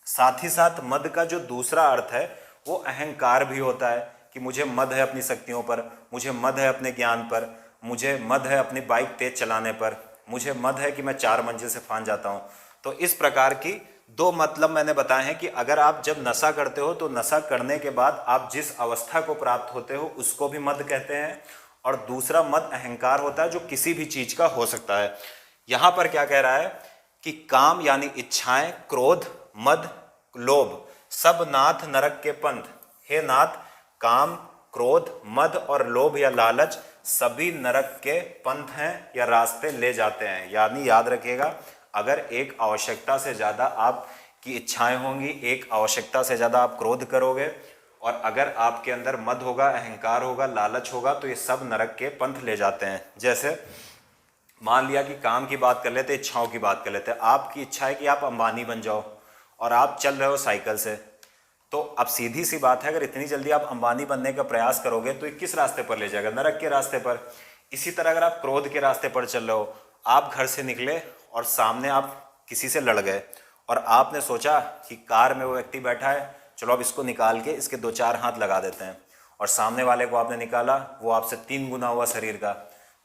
साथ ही साथ मद का जो दूसरा अर्थ है वो अहंकार भी होता है कि मुझे मद है अपनी शक्तियों पर, मुझे मद है अपने ज्ञान पर, मुझे मद है अपनी बाइक तेज चलाने पर, मुझे मद है कि मैं 4 मंजिल से फांद जाता हूँ। तो इस प्रकार की दो मतलब मैंने बताए हैं कि अगर आप जब नशा करते हो तो नशा करने के बाद आप जिस अवस्था को प्राप्त होते हो उसको भी मद कहते हैं, और दूसरा मद अहंकार होता है जो किसी भी चीज का हो सकता है। यहां पर क्या कह रहा है कि काम यानी इच्छाएं, क्रोध, मद, लोभ सब नाथ नरक के पंथ। हे नाथ, काम, क्रोध, मद और लोभ या लालच सभी नरक के पंथ हैं या रास्ते ले जाते हैं। यानी याद रखिएगा, अगर एक आवश्यकता से ज़्यादा आपकी इच्छाएं होंगी, एक आवश्यकता से ज़्यादा आप क्रोध करोगे, और अगर आपके अंदर मद होगा, अहंकार होगा, लालच होगा, तो ये सब नरक के पंथ ले जाते हैं। जैसे मान लिया कि काम की बात कर लेते, इच्छाओं की बात कर लेते। आपकी इच्छा है कि आप अंबानी बन जाओ और आप चल रहे हो साइकिल से, तो अब सीधी सी बात है, अगर इतनी जल्दी आप अंबानी बनने का प्रयास करोगे तो ये किस रास्ते पर ले जाएगा? नरक के रास्ते पर। इसी तरह अगर आप क्रोध के रास्ते पर चल रहे हो, आप घर से निकले और सामने आप किसी से लड़ गए और आपने सोचा कि कार में वो व्यक्ति बैठा है, चलो अब इसको निकाल के इसके 2-4 हाथ लगा देते हैं, और सामने वाले को आपने निकाला, वो आपसे 3 गुना हुआ शरीर का,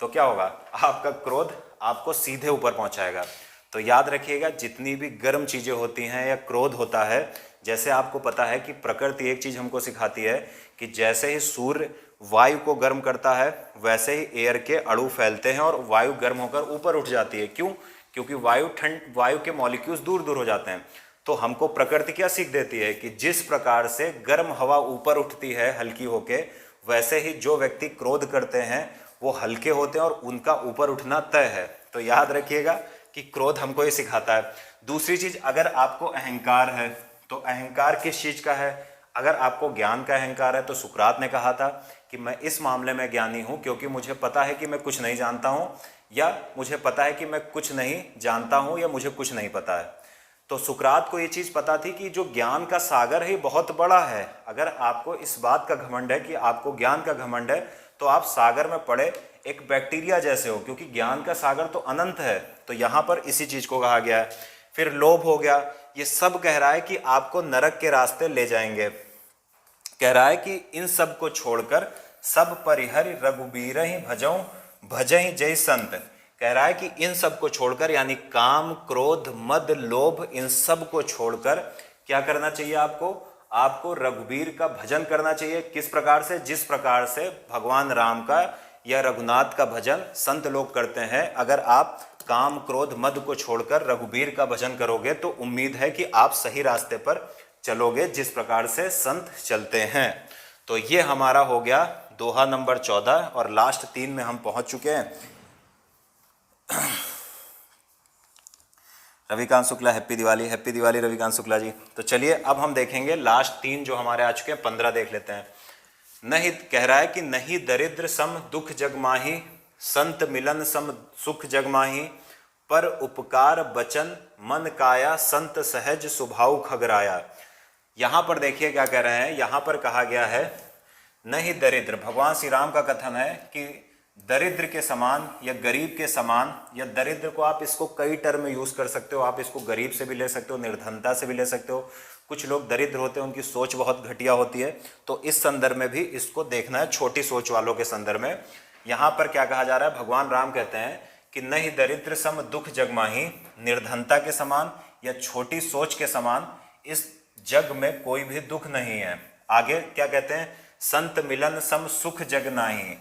तो क्या होगा? आपका क्रोध आपको सीधे ऊपर पहुंचाएगा। तो याद रखिएगा, जितनी भी गर्म चीज़ें होती हैं या क्रोध होता है, जैसे आपको पता है कि प्रकृति एक चीज़ हमको सिखाती है कि जैसे ही सूर्य वायु को गर्म करता है वैसे ही एयर के अणु फैलते हैं और वायु गर्म होकर ऊपर उठ जाती है। क्यों? क्योंकि वायु के मॉलिक्यूल्स दूर दूर हो जाते हैं। तो हमको प्रकृति क्या सीख देती है कि जिस प्रकार से गर्म हवा ऊपर उठती है हल्की होके, वैसे ही जो व्यक्ति क्रोध करते हैं वो हल्के होते हैं और उनका ऊपर उठना तय है। तो याद रखिएगा कि क्रोध हमको ये सिखाता है। दूसरी चीज, अगर आपको अहंकार है तो अहंकार किस चीज का है? अगर आपको ज्ञान का अहंकार है तो सुकरात ने कहा था कि मैं इस मामले में ज्ञानी हूं क्योंकि मुझे पता है कि मैं कुछ नहीं जानता हूं, या मुझे पता है कि मैं कुछ नहीं जानता हूं, या मुझे कुछ नहीं पता है। तो सुकरात को ये चीज़ पता थी कि जो ज्ञान का सागर है बहुत बड़ा है। अगर आपको इस बात का घमंड है कि आपको ज्ञान का घमंड है तो आप सागर में पड़े एक बैक्टीरिया जैसे हो, क्योंकि ज्ञान का सागर तो अनंत है। तो यहाँ पर इसी चीज़ को कहा गया है। फिर लोभ हो गया। ये सब कह रहा है कि आपको नरक के रास्ते ले जाएंगे। कह रहा है कि इन सब को छोड़कर सब परिहरि रघुबीर ही भजऊं भजई जय संत। कह रहा है कि इन सब को छोड़कर, यानी काम, क्रोध, मद, लोभ, इन सब को छोड़कर क्या करना चाहिए आपको? आपको रघुबीर का भजन करना चाहिए। किस प्रकार से? जिस प्रकार से भगवान राम का या रघुनाथ का भजन संत लोग करते हैं। अगर आप काम, क्रोध, मद को छोड़कर रघुबीर का भजन करोगे तो उम्मीद है कि आप सही रास्ते पर चलोगे, जिस प्रकार से संत चलते हैं। तो ये हमारा हो गया दोहा नंबर 14 और लास्ट 3 में हम पहुंच चुके हैं। रविकांत शुक्ला, हैप्पी दिवाली रविकांत शुक्ला जी। तो चलिए अब हम देखेंगे लास्ट 3 जो हमारे आ चुके हैं, 15 देख लेते हैं। नहीं, कह रहा है कि नहीं दरिद्र सम दुख जग माही, संत मिलन सम सुख जग माही, पर उपकार बचन मन काया, संत सहज स्वभाव खगराया। यहां पर देखिए क्या कह रहे हैं। यहां पर कहा गया है नहीं दरिद्र, भगवान श्री राम का कथन है कि दरिद्र के समान या गरीब के समान, या दरिद्र को आप इसको कई टर्म में यूज कर सकते हो। आप इसको गरीब से भी ले सकते हो, निर्धनता से भी ले सकते हो। कुछ लोग दरिद्र होते हैं, उनकी सोच बहुत घटिया होती है, तो इस संदर्भ में भी इसको देखना है, छोटी सोच वालों के संदर्भ में। यहां पर क्या कहा जा रहा है? भगवान राम कहते हैं कि नहीं दरिद्र सम दुख जग माही, निर्धनता के समान या छोटी सोच के समान इस जग में कोई भी दुख नहीं है। आगे क्या कहते हैं? संत मिलन सम सुख जग नाही,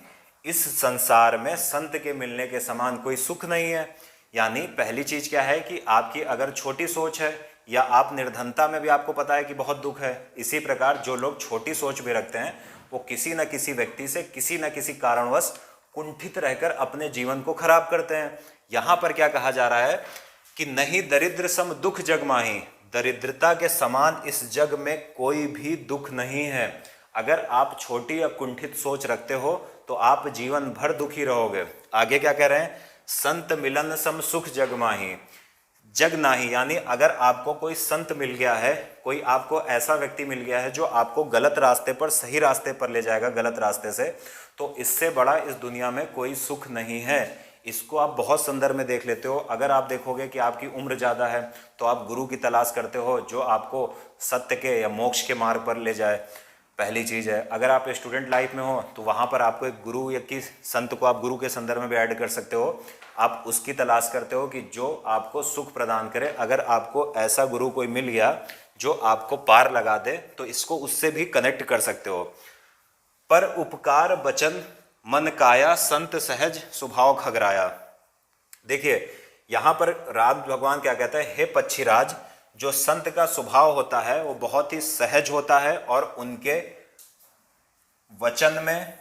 इस संसार में संत के मिलने के समान कोई सुख नहीं है। यानी पहली चीज क्या है कि आपकी अगर छोटी सोच है या आप निर्धनता में भी आपको पता है कि बहुत दुख है, इसी प्रकार जो लोग छोटी सोच भी रखते हैं वो किसी न किसी व्यक्ति से किसी न किसी कारणवश कुंठित रहकर अपने जीवन को खराब करते हैं। यहां पर क्या कहा जा रहा है कि नहीं दरिद्र सम दुख जग माही, दरिद्रता के समान इस जग में कोई भी दुख नहीं है। अगर आप छोटी या कुंठित सोच रखते हो तो आप जीवन भर दुखी रहोगे। आगे क्या कह रहे हैं? संत मिलन सम सुख जग माही, जग नाही, यानी अगर आपको कोई संत मिल गया है, कोई आपको ऐसा व्यक्ति मिल गया है जो आपको गलत रास्ते पर सही रास्ते पर ले जाएगा गलत रास्ते से, तो इससे बड़ा इस दुनिया में कोई सुख नहीं है। इसको आप बहुत संदर्भ में देख लेते हो। अगर आप देखोगे कि आपकी उम्र ज़्यादा है तो आप गुरु की तलाश करते हो जो आपको सत्य के या मोक्ष के मार्ग पर ले जाए, पहली चीज़ है। अगर आप स्टूडेंट लाइफ में हो तो वहाँ पर आपको एक गुरु या किस संत को आप गुरु के संदर्भ में भी ऐड कर सकते हो। आप उसकी तलाश करते हो कि जो आपको सुख प्रदान करे। अगर आपको ऐसा गुरु कोई मिल गया जो आपको पार लगा दे तो इसको उससे भी कनेक्ट कर सकते हो। पर उपकार बचन मन काया, संत सहज स्वभाव खगराया। देखिए यहाँ पर राम भगवान क्या कहता है? हे पक्षीराज, जो संत का स्वभाव होता है वो बहुत ही सहज होता है और उनके वचन में,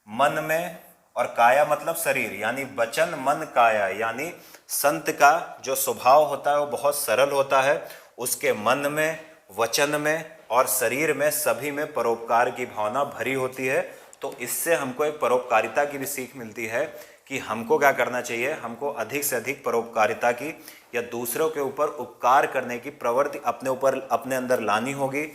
मन में, और काया मतलब शरीर, यानी वचन मन काया, यानी संत का जो स्वभाव होता है वो बहुत सरल होता है। उसके मन में, वचन में और शरीर में सभी में परोपकार की भावना भरी होती है। तो इससे हमको एक परोपकारिता की भी सीख मिलती है कि हमको क्या करना चाहिए? हमको अधिक से अधिक परोपकारिता की या दूसरों के ऊपर उपकार करने की प्रवृत्ति अपने अंदर लानी होगी।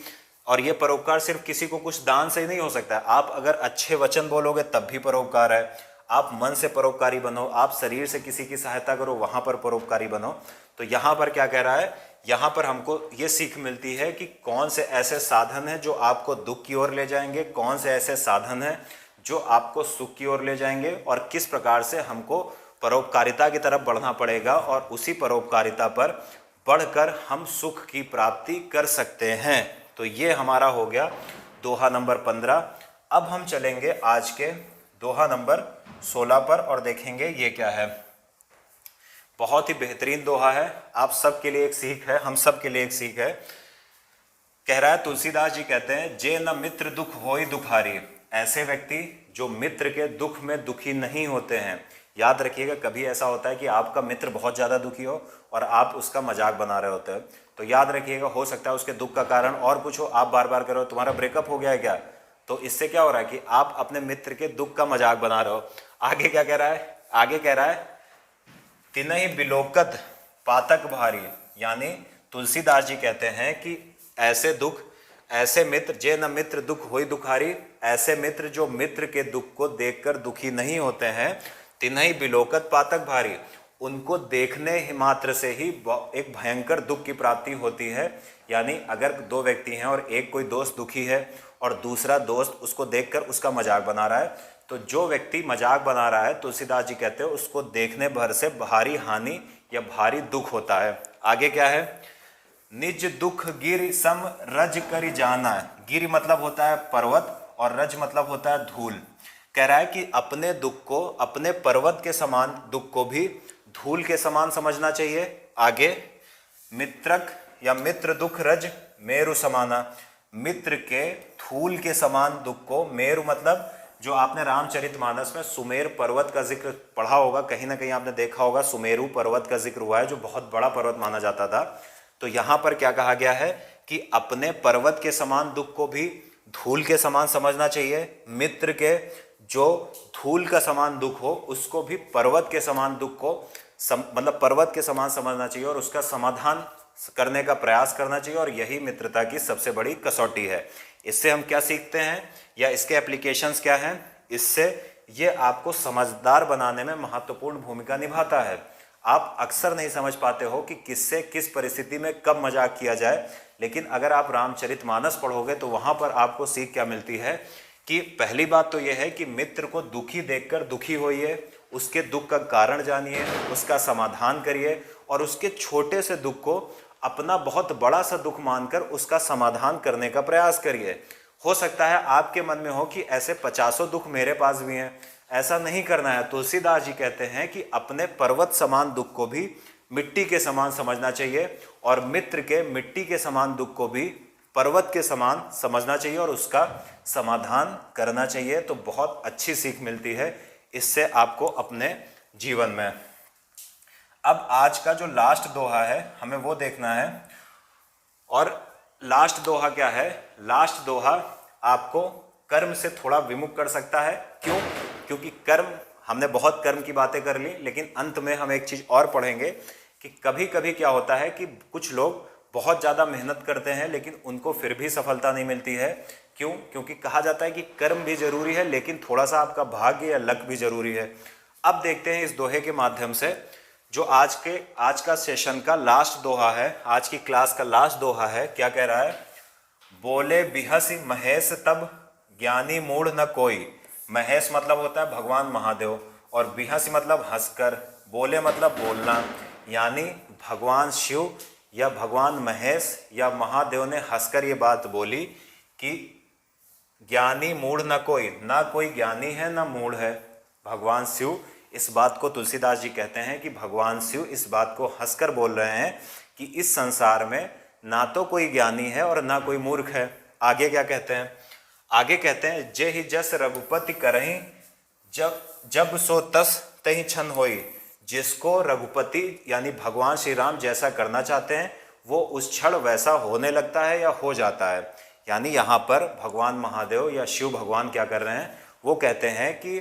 और ये परोपकार सिर्फ किसी को कुछ दान से ही नहीं हो सकता है। आप अगर अच्छे वचन बोलोगे तब भी परोपकार है, आप मन से परोपकारी बनो, आप शरीर से किसी की सहायता करो, वहाँ पर परोपकारी बनो। तो यहाँ पर क्या कह रहा है? यहाँ पर हमको ये सीख मिलती है कि कौन से ऐसे साधन हैं जो आपको दुख की ओर ले जाएंगे, कौन से ऐसे साधन हैं जो आपको सुख की ओर ले जाएंगे, और किस प्रकार से हमको परोपकारिता की तरफ बढ़ना पड़ेगा और उसी परोपकारिता पर बढ़कर हम सुख की प्राप्ति कर सकते हैं। तो ये हमारा हो गया दोहा नंबर 15। अब हम चलेंगे आज के दोहा नंबर 16 पर और देखेंगे ये क्या है। बहुत ही बेहतरीन दोहा है, आप सबके लिए एक सीख है, हम सब के लिए एक सीख है। कह रहा है तुलसीदास जी कहते हैं, जे न मित्र दुख होई दुखारी, ऐसे व्यक्ति जो मित्र के दुख में दुखी नहीं होते हैं। याद रखिएगा, कभी ऐसा होता है कि आपका मित्र बहुत ज़्यादा दुखी हो और आप उसका मजाक बना रहे होते हैं, तो याद रखिएगा हो सकता है उसके दुख का कारण और कुछ हो। आप बार बार करो तुम्हारा ब्रेकअप हो गया है क्या, तो इससे क्या हो रहा है कि आप अपने मित्र के दुख का मजाक बना रहे हो। आगे क्या कह रहा है? आगे कह रहा है तिनहि बिलोकत पातक भारी, यानी तुलसीदास जी कहते हैं कि ऐसे दुख, ऐसे मित्र, जे न मित्र दुख होई दुखारी, ऐसे मित्र जो मित्र के दुख को देखकर दुखी नहीं होते हैं, तिनहि बिलोकत पातक भारी, उनको देखने ही मात्र से ही एक भयंकर दुख की प्राप्ति होती है। यानी अगर दो व्यक्ति हैं और एक कोई दोस्त दुखी है और दूसरा दोस्त उसको देखकर उसका मजाक बना रहा है, तो जो व्यक्ति मजाक बना रहा है तुलसीदास जी कहते हैं उसको देखने भर से भारी हानि या भारी दुख होता है। आगे क्या है, निज दुख गिर सम रज करि जाना। गिर मतलब होता है पर्वत और रज मतलब होता है धूल। कह रहा है कि अपने दुख को, अपने पर्वत के समान दुख को भी धूल के समान समझना चाहिए। आगे, मित्रक या मित्र दुख रज मेरु समाना। मित्र के धूल के समान दुख को, मेरु मतलब जो आपने रामचरितमानस में सुमेर पर्वत का जिक्र पढ़ा होगा, कहीं ना कहीं आपने देखा होगा सुमेरु पर्वत का जिक्र हुआ है जो बहुत बड़ा पर्वत माना जाता था। तो यहां पर क्या कहा गया है कि अपने पर्वत के समान दुख को भी धूल के समान समझना चाहिए। मित्र के जो धूल का समान दुख हो उसको भी पर्वत के समान दुख को मतलब पर्वत के समान समझना चाहिए और उसका समाधान करने का प्रयास करना चाहिए। और यही मित्रता की सबसे बड़ी कसौटी है। इससे हम क्या सीखते हैं या इसके एप्लीकेशंस क्या हैं? इससे ये आपको समझदार बनाने में महत्वपूर्ण भूमिका निभाता है। आप अक्सर नहीं समझ पाते हो कि किससे किस परिस्थिति में कब मजाक किया जाए, लेकिन अगर आप रामचरितमानस पढ़ोगे तो वहां पर आपको सीख क्या मिलती है कि पहली बात तो यह है कि मित्र को दुखी देखकर दुखी होइए, उसके दुख का कारण जानिए, उसका समाधान करिए और उसके छोटे से दुख को अपना बहुत बड़ा सा दुख मानकर उसका समाधान करने का प्रयास करिए। हो सकता है आपके मन में हो कि ऐसे 50 दुख मेरे पास भी हैं, ऐसा नहीं करना है। तुलसीदास जी कहते हैं कि अपने पर्वत समान दुख को भी मिट्टी के समान समझना चाहिए और मित्र के मिट्टी के समान दुख को भी पर्वत के समान समझना चाहिए और उसका समाधान करना चाहिए। तो बहुत अच्छी सीख मिलती है इससे आपको अपने जीवन में। अब आज का जो लास्ट दोहा है हमें वो देखना है। और लास्ट दोहा क्या है? लास्ट दोहा आपको कर्म से थोड़ा विमुख कर सकता है। क्यों? क्योंकि कर्म, हमने बहुत कर्म की बातें कर ली, लेकिन अंत में हम एक चीज और पढ़ेंगे कि कभी कभी क्या होता है कि कुछ लोग बहुत ज़्यादा मेहनत करते हैं लेकिन उनको फिर भी सफलता नहीं मिलती है। क्यों? क्योंकि कहा जाता है कि कर्म भी जरूरी है लेकिन थोड़ा सा आपका भाग्य या लक भी जरूरी है। अब देखते हैं इस दोहे के माध्यम से, जो आज का सेशन का लास्ट दोहा है, आज की क्लास का लास्ट दोहा है। क्या कह रहा है? बोले बिहसि महेश तब ज्ञानी मूढ़ न कोई। महेश मतलब होता है भगवान महादेव और बिहसि मतलब हंसकर, बोले मतलब बोलना। यानी भगवान शिव या भगवान महेश या महादेव ने हंसकर ये बात बोली कि ज्ञानी मूढ़ न कोई, ना कोई ज्ञानी है ना मूढ़ है। भगवान शिव इस बात को, तुलसीदास जी कहते हैं कि भगवान शिव इस बात को हंसकर बोल रहे हैं कि इस संसार में ना तो कोई ज्ञानी है और ना कोई मूर्ख है। आगे क्या कहते हैं? आगे कहते हैं, जे ही जस रघुपति करहीं जब सो तस तहि छन होई। जिसको रघुपति यानी भगवान श्री राम जैसा करना चाहते हैं वो उस क्षण वैसा होने लगता है या हो जाता है। यानी यहाँ पर भगवान महादेव या शिव भगवान क्या कर रहे हैं? वो कहते हैं कि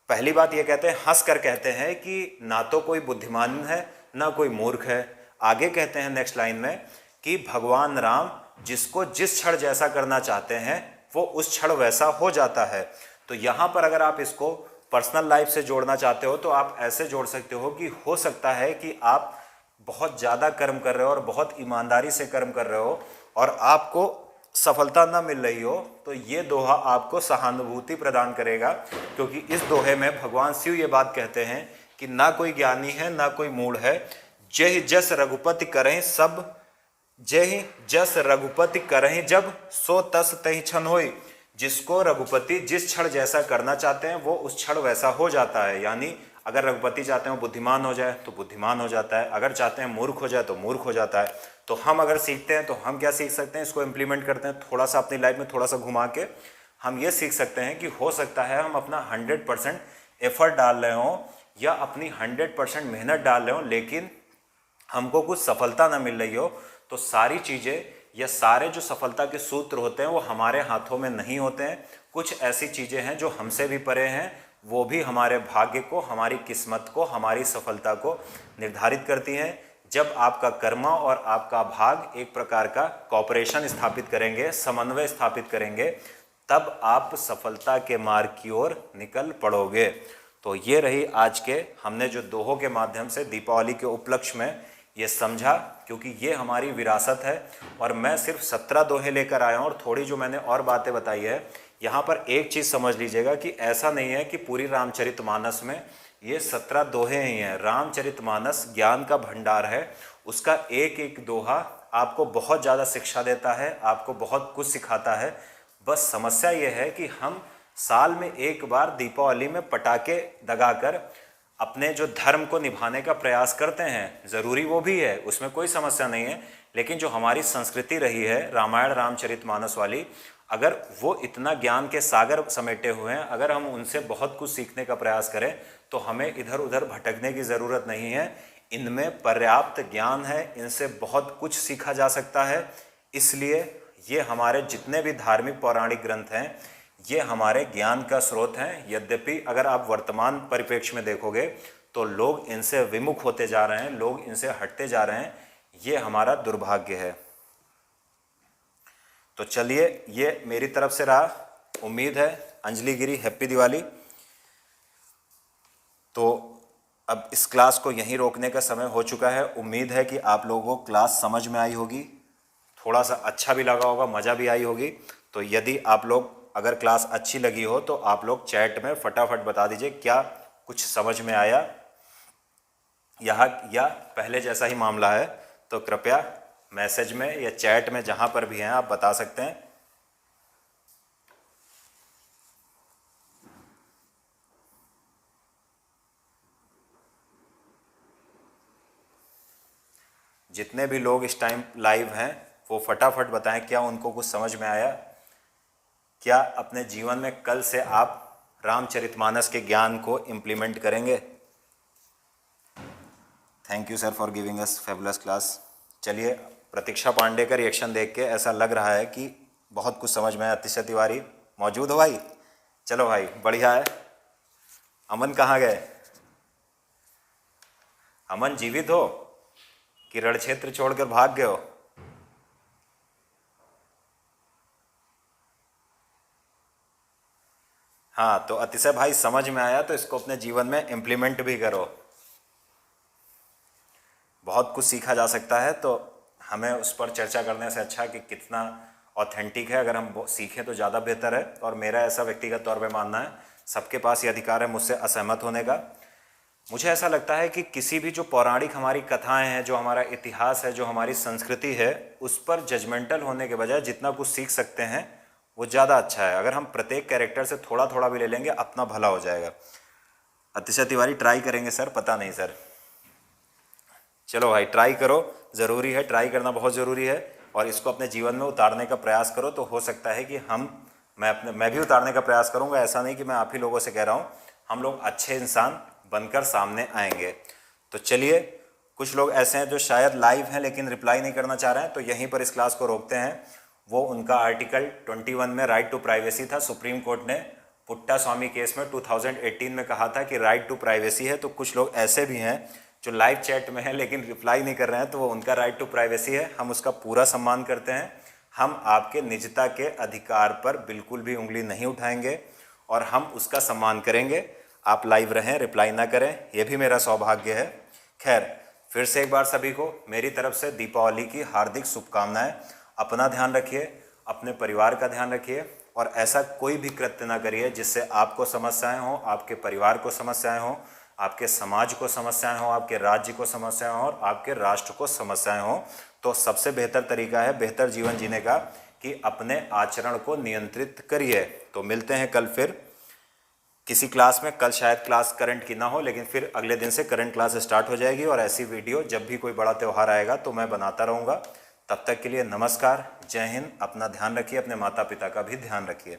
पहली बात ये कहते हैं, हंस कर कहते हैं कि ना तो कोई बुद्धिमान है ना कोई मूर्ख है। आगे कहते हैं नेक्स्ट लाइन में कि भगवान राम जिसको जिस क्षण जैसा करना चाहते हैं वो उस क्षण वैसा हो जाता है। तो यहाँ पर अगर आप इसको पर्सनल लाइफ से जोड़ना चाहते हो तो आप ऐसे जोड़ सकते हो कि हो सकता है कि आप बहुत ज़्यादा कर्म कर रहे हो और बहुत ईमानदारी से कर्म कर रहे हो और आपको सफलता ना मिल रही हो, तो ये दोहा आपको सहानुभूति प्रदान करेगा। क्योंकि इस दोहे में भगवान शिव ये बात कहते हैं कि ना कोई ज्ञानी है ना कोई मूढ़ है। जय जस रघुपति करें सब, जय जस रघुपति करें जब सो तस तहि छन होई। जिसको रघुपति जिस क्षण जैसा करना चाहते हैं वो उस क्षण वैसा हो जाता है। यानी अगर रघुपति चाहते हैं बुद्धिमान हो जाए तो बुद्धिमान हो जाता है, अगर चाहते हैं मूर्ख हो जाए तो मूर्ख हो जाता है। तो हम अगर सीखते हैं तो हम क्या सीख सकते हैं? इसको इम्प्लीमेंट करते हैं थोड़ा सा अपनी लाइफ में, थोड़ा सा घुमा के हम ये सीख सकते हैं कि हो सकता है हम अपना 100% एफर्ट डाल रहे हों या अपनी 100% मेहनत डाल रहे हों, लेकिन हमको कुछ सफलता ना मिल रही हो। तो सारी चीज़ें या सारे जो सफलता के सूत्र होते हैं वो हमारे हाथों में नहीं होते हैं। कुछ ऐसी चीज़ें हैं जो हमसे भी परे हैं, वो भी हमारे भाग्य को, हमारी किस्मत को, हमारी सफलता को निर्धारित करती हैं। जब आपका कर्म और आपका भाग एक प्रकार का कॉपरेशन स्थापित करेंगे, समन्वय स्थापित करेंगे, तब आप सफलता के मार्ग की ओर निकल पड़ोगे। तो ये रही आज के, हमने जो दोहों के माध्यम से दीपावली के उपलक्ष्य में ये समझा, क्योंकि ये हमारी विरासत है। और मैं सिर्फ 17 दोहे लेकर आया हूँ और थोड़ी जो मैंने और बातें बताई है। यहाँ पर एक चीज़ समझ लीजिएगा कि ऐसा नहीं है कि पूरी रामचरितमानस में ये 17 दोहे ही हैं। रामचरितमानस ज्ञान का भंडार है, उसका एक एक दोहा आपको बहुत ज़्यादा शिक्षा देता है, आपको बहुत कुछ सिखाता है। बस समस्या ये है कि हम साल में एक बार दीपावली में पटाखे दगाकर अपने जो धर्म को निभाने का प्रयास करते हैं। ज़रूरी वो भी है, उसमें कोई समस्या नहीं है, लेकिन जो हमारी संस्कृति रही है रामायण रामचरितमानस वाली, अगर वो इतना ज्ञान के सागर समेटे हुए हैं, अगर हम उनसे बहुत कुछ सीखने का प्रयास करें तो हमें इधर उधर भटकने की ज़रूरत नहीं है। इनमें पर्याप्त ज्ञान है, इनसे बहुत कुछ सीखा जा सकता है। इसलिए ये हमारे जितने भी धार्मिक पौराणिक ग्रंथ हैं, ये हमारे ज्ञान का स्रोत हैं। यद्यपि अगर आप वर्तमान परिप्रेक्ष्य में देखोगे तो लोग इनसे विमुख होते जा रहे हैं, लोग इनसे हटते जा रहे हैं। ये हमारा दुर्भाग्य है। तो चलिए, ये मेरी तरफ से रहा। उम्मीद है अंजलि गिरी, हैप्पी दिवाली। तो अब इस क्लास को यहीं रोकने का समय हो चुका है। उम्मीद है कि आप लोगों को क्लास समझ में आई होगी, थोड़ा सा अच्छा भी लगा होगा, मज़ा भी आई होगी। तो यदि आप लोग अगर क्लास अच्छी लगी हो तो आप लोग चैट में फटाफट बता दीजिए क्या कुछ समझ में आया यहाँ, या पहले जैसा ही मामला है। तो कृपया मैसेज में या चैट में जहाँ पर भी हैं आप बता सकते हैं। जितने भी लोग इस टाइम लाइव हैं वो फटाफट बताएं क्या उनको कुछ समझ में आया, क्या अपने जीवन में कल से आप रामचरितमानस के ज्ञान को इम्प्लीमेंट करेंगे। Thank you sir for giving us fabulous class. चलिए, प्रतीक्षा पांडे का रिएक्शन देख के ऐसा लग रहा है कि बहुत कुछ समझ में आया। अतिशय तिवारी मौजूद हो भाई? चलो भाई, बढ़िया है। अमन कहाँ गए? अमन जीवित हो कि रण क्षेत्र छोड़कर भाग गए हो? हाँ, तो अतिशय भाई समझ में आया तो इसको अपने जीवन में इम्प्लीमेंट भी करो। बहुत कुछ सीखा जा सकता है, तो हमें उस पर चर्चा करने से अच्छा कि कितना ऑथेंटिक है, अगर हम सीखें तो ज़्यादा बेहतर है। और मेरा ऐसा व्यक्तिगत तौर पे मानना है, सबके पास ये अधिकार है मुझसे असहमत होने का। मुझे ऐसा लगता है कि किसी भी जो पौराणिक हमारी कथाएं हैं, जो हमारा इतिहास है, जो हमारी संस्कृति है, उस पर जजमेंटल होने के बजाय जितना कुछ सीख सकते हैं वो ज़्यादा अच्छा है। अगर हम प्रत्येक कैरेक्टर से थोड़ा थोड़ा भी ले लेंगे, अपना भला हो जाएगा। अतिशय तिवारी ट्राई करेंगे सर? पता नहीं सर। चलो भाई, ट्राई करो, ज़रूरी है, ट्राई करना बहुत ज़रूरी है। और इसको अपने जीवन में उतारने का प्रयास करो, तो हो सकता है कि मैं भी उतारने का प्रयास करूँगा। ऐसा नहीं कि मैं आप ही लोगों से कह रहा हूँ, हम लोग अच्छे इंसान बनकर सामने आएंगे। तो चलिए, कुछ लोग ऐसे हैं जो शायद लाइव हैं लेकिन रिप्लाई नहीं करना चाह रहे हैं, तो यहीं पर इस क्लास को रोकते हैं। वो उनका आर्टिकल 21 में राइट टू प्राइवेसी था। सुप्रीम कोर्ट ने पुट्टा स्वामी केस में 2018 में कहा था कि राइट टू प्राइवेसी है। तो कुछ लोग ऐसे भी हैं जो लाइव चैट में हैं लेकिन रिप्लाई नहीं कर रहे हैं, तो वो उनका राइट टू प्राइवेसी है, हम उसका पूरा सम्मान करते हैं। हम आपके निजता के अधिकार पर बिल्कुल भी उंगली नहीं उठाएंगे और हम उसका सम्मान करेंगे। आप लाइव रहें, रिप्लाई ना करें, यह भी मेरा सौभाग्य है। खैर, फिर से एक बार सभी को मेरी तरफ से दीपावली की हार्दिक शुभकामनाएं। अपना ध्यान रखिए, अपने परिवार का ध्यान रखिए, और ऐसा कोई भी कृत्य ना करिए जिससे आपको समस्याएं हों, आपके परिवार को समस्याएं हों, आपके समाज को समस्याएं हों, आपके राज्य को समस्याएं हों और आपके राष्ट्र को समस्याएं हों। तो सबसे बेहतर तरीका है बेहतर जीवन जीने का कि अपने आचरण को नियंत्रित करिए। तो मिलते हैं कल फिर किसी क्लास में। कल शायद क्लास करंट की ना हो, लेकिन फिर अगले दिन से करंट क्लास स्टार्ट हो जाएगी और ऐसी वीडियो जब भी कोई बड़ा त्यौहार आएगा तो मैं बनाता रहूँगा। तब तक के लिए नमस्कार, जय हिंद। अपना ध्यान रखिए, अपने माता पिता का भी ध्यान रखिए।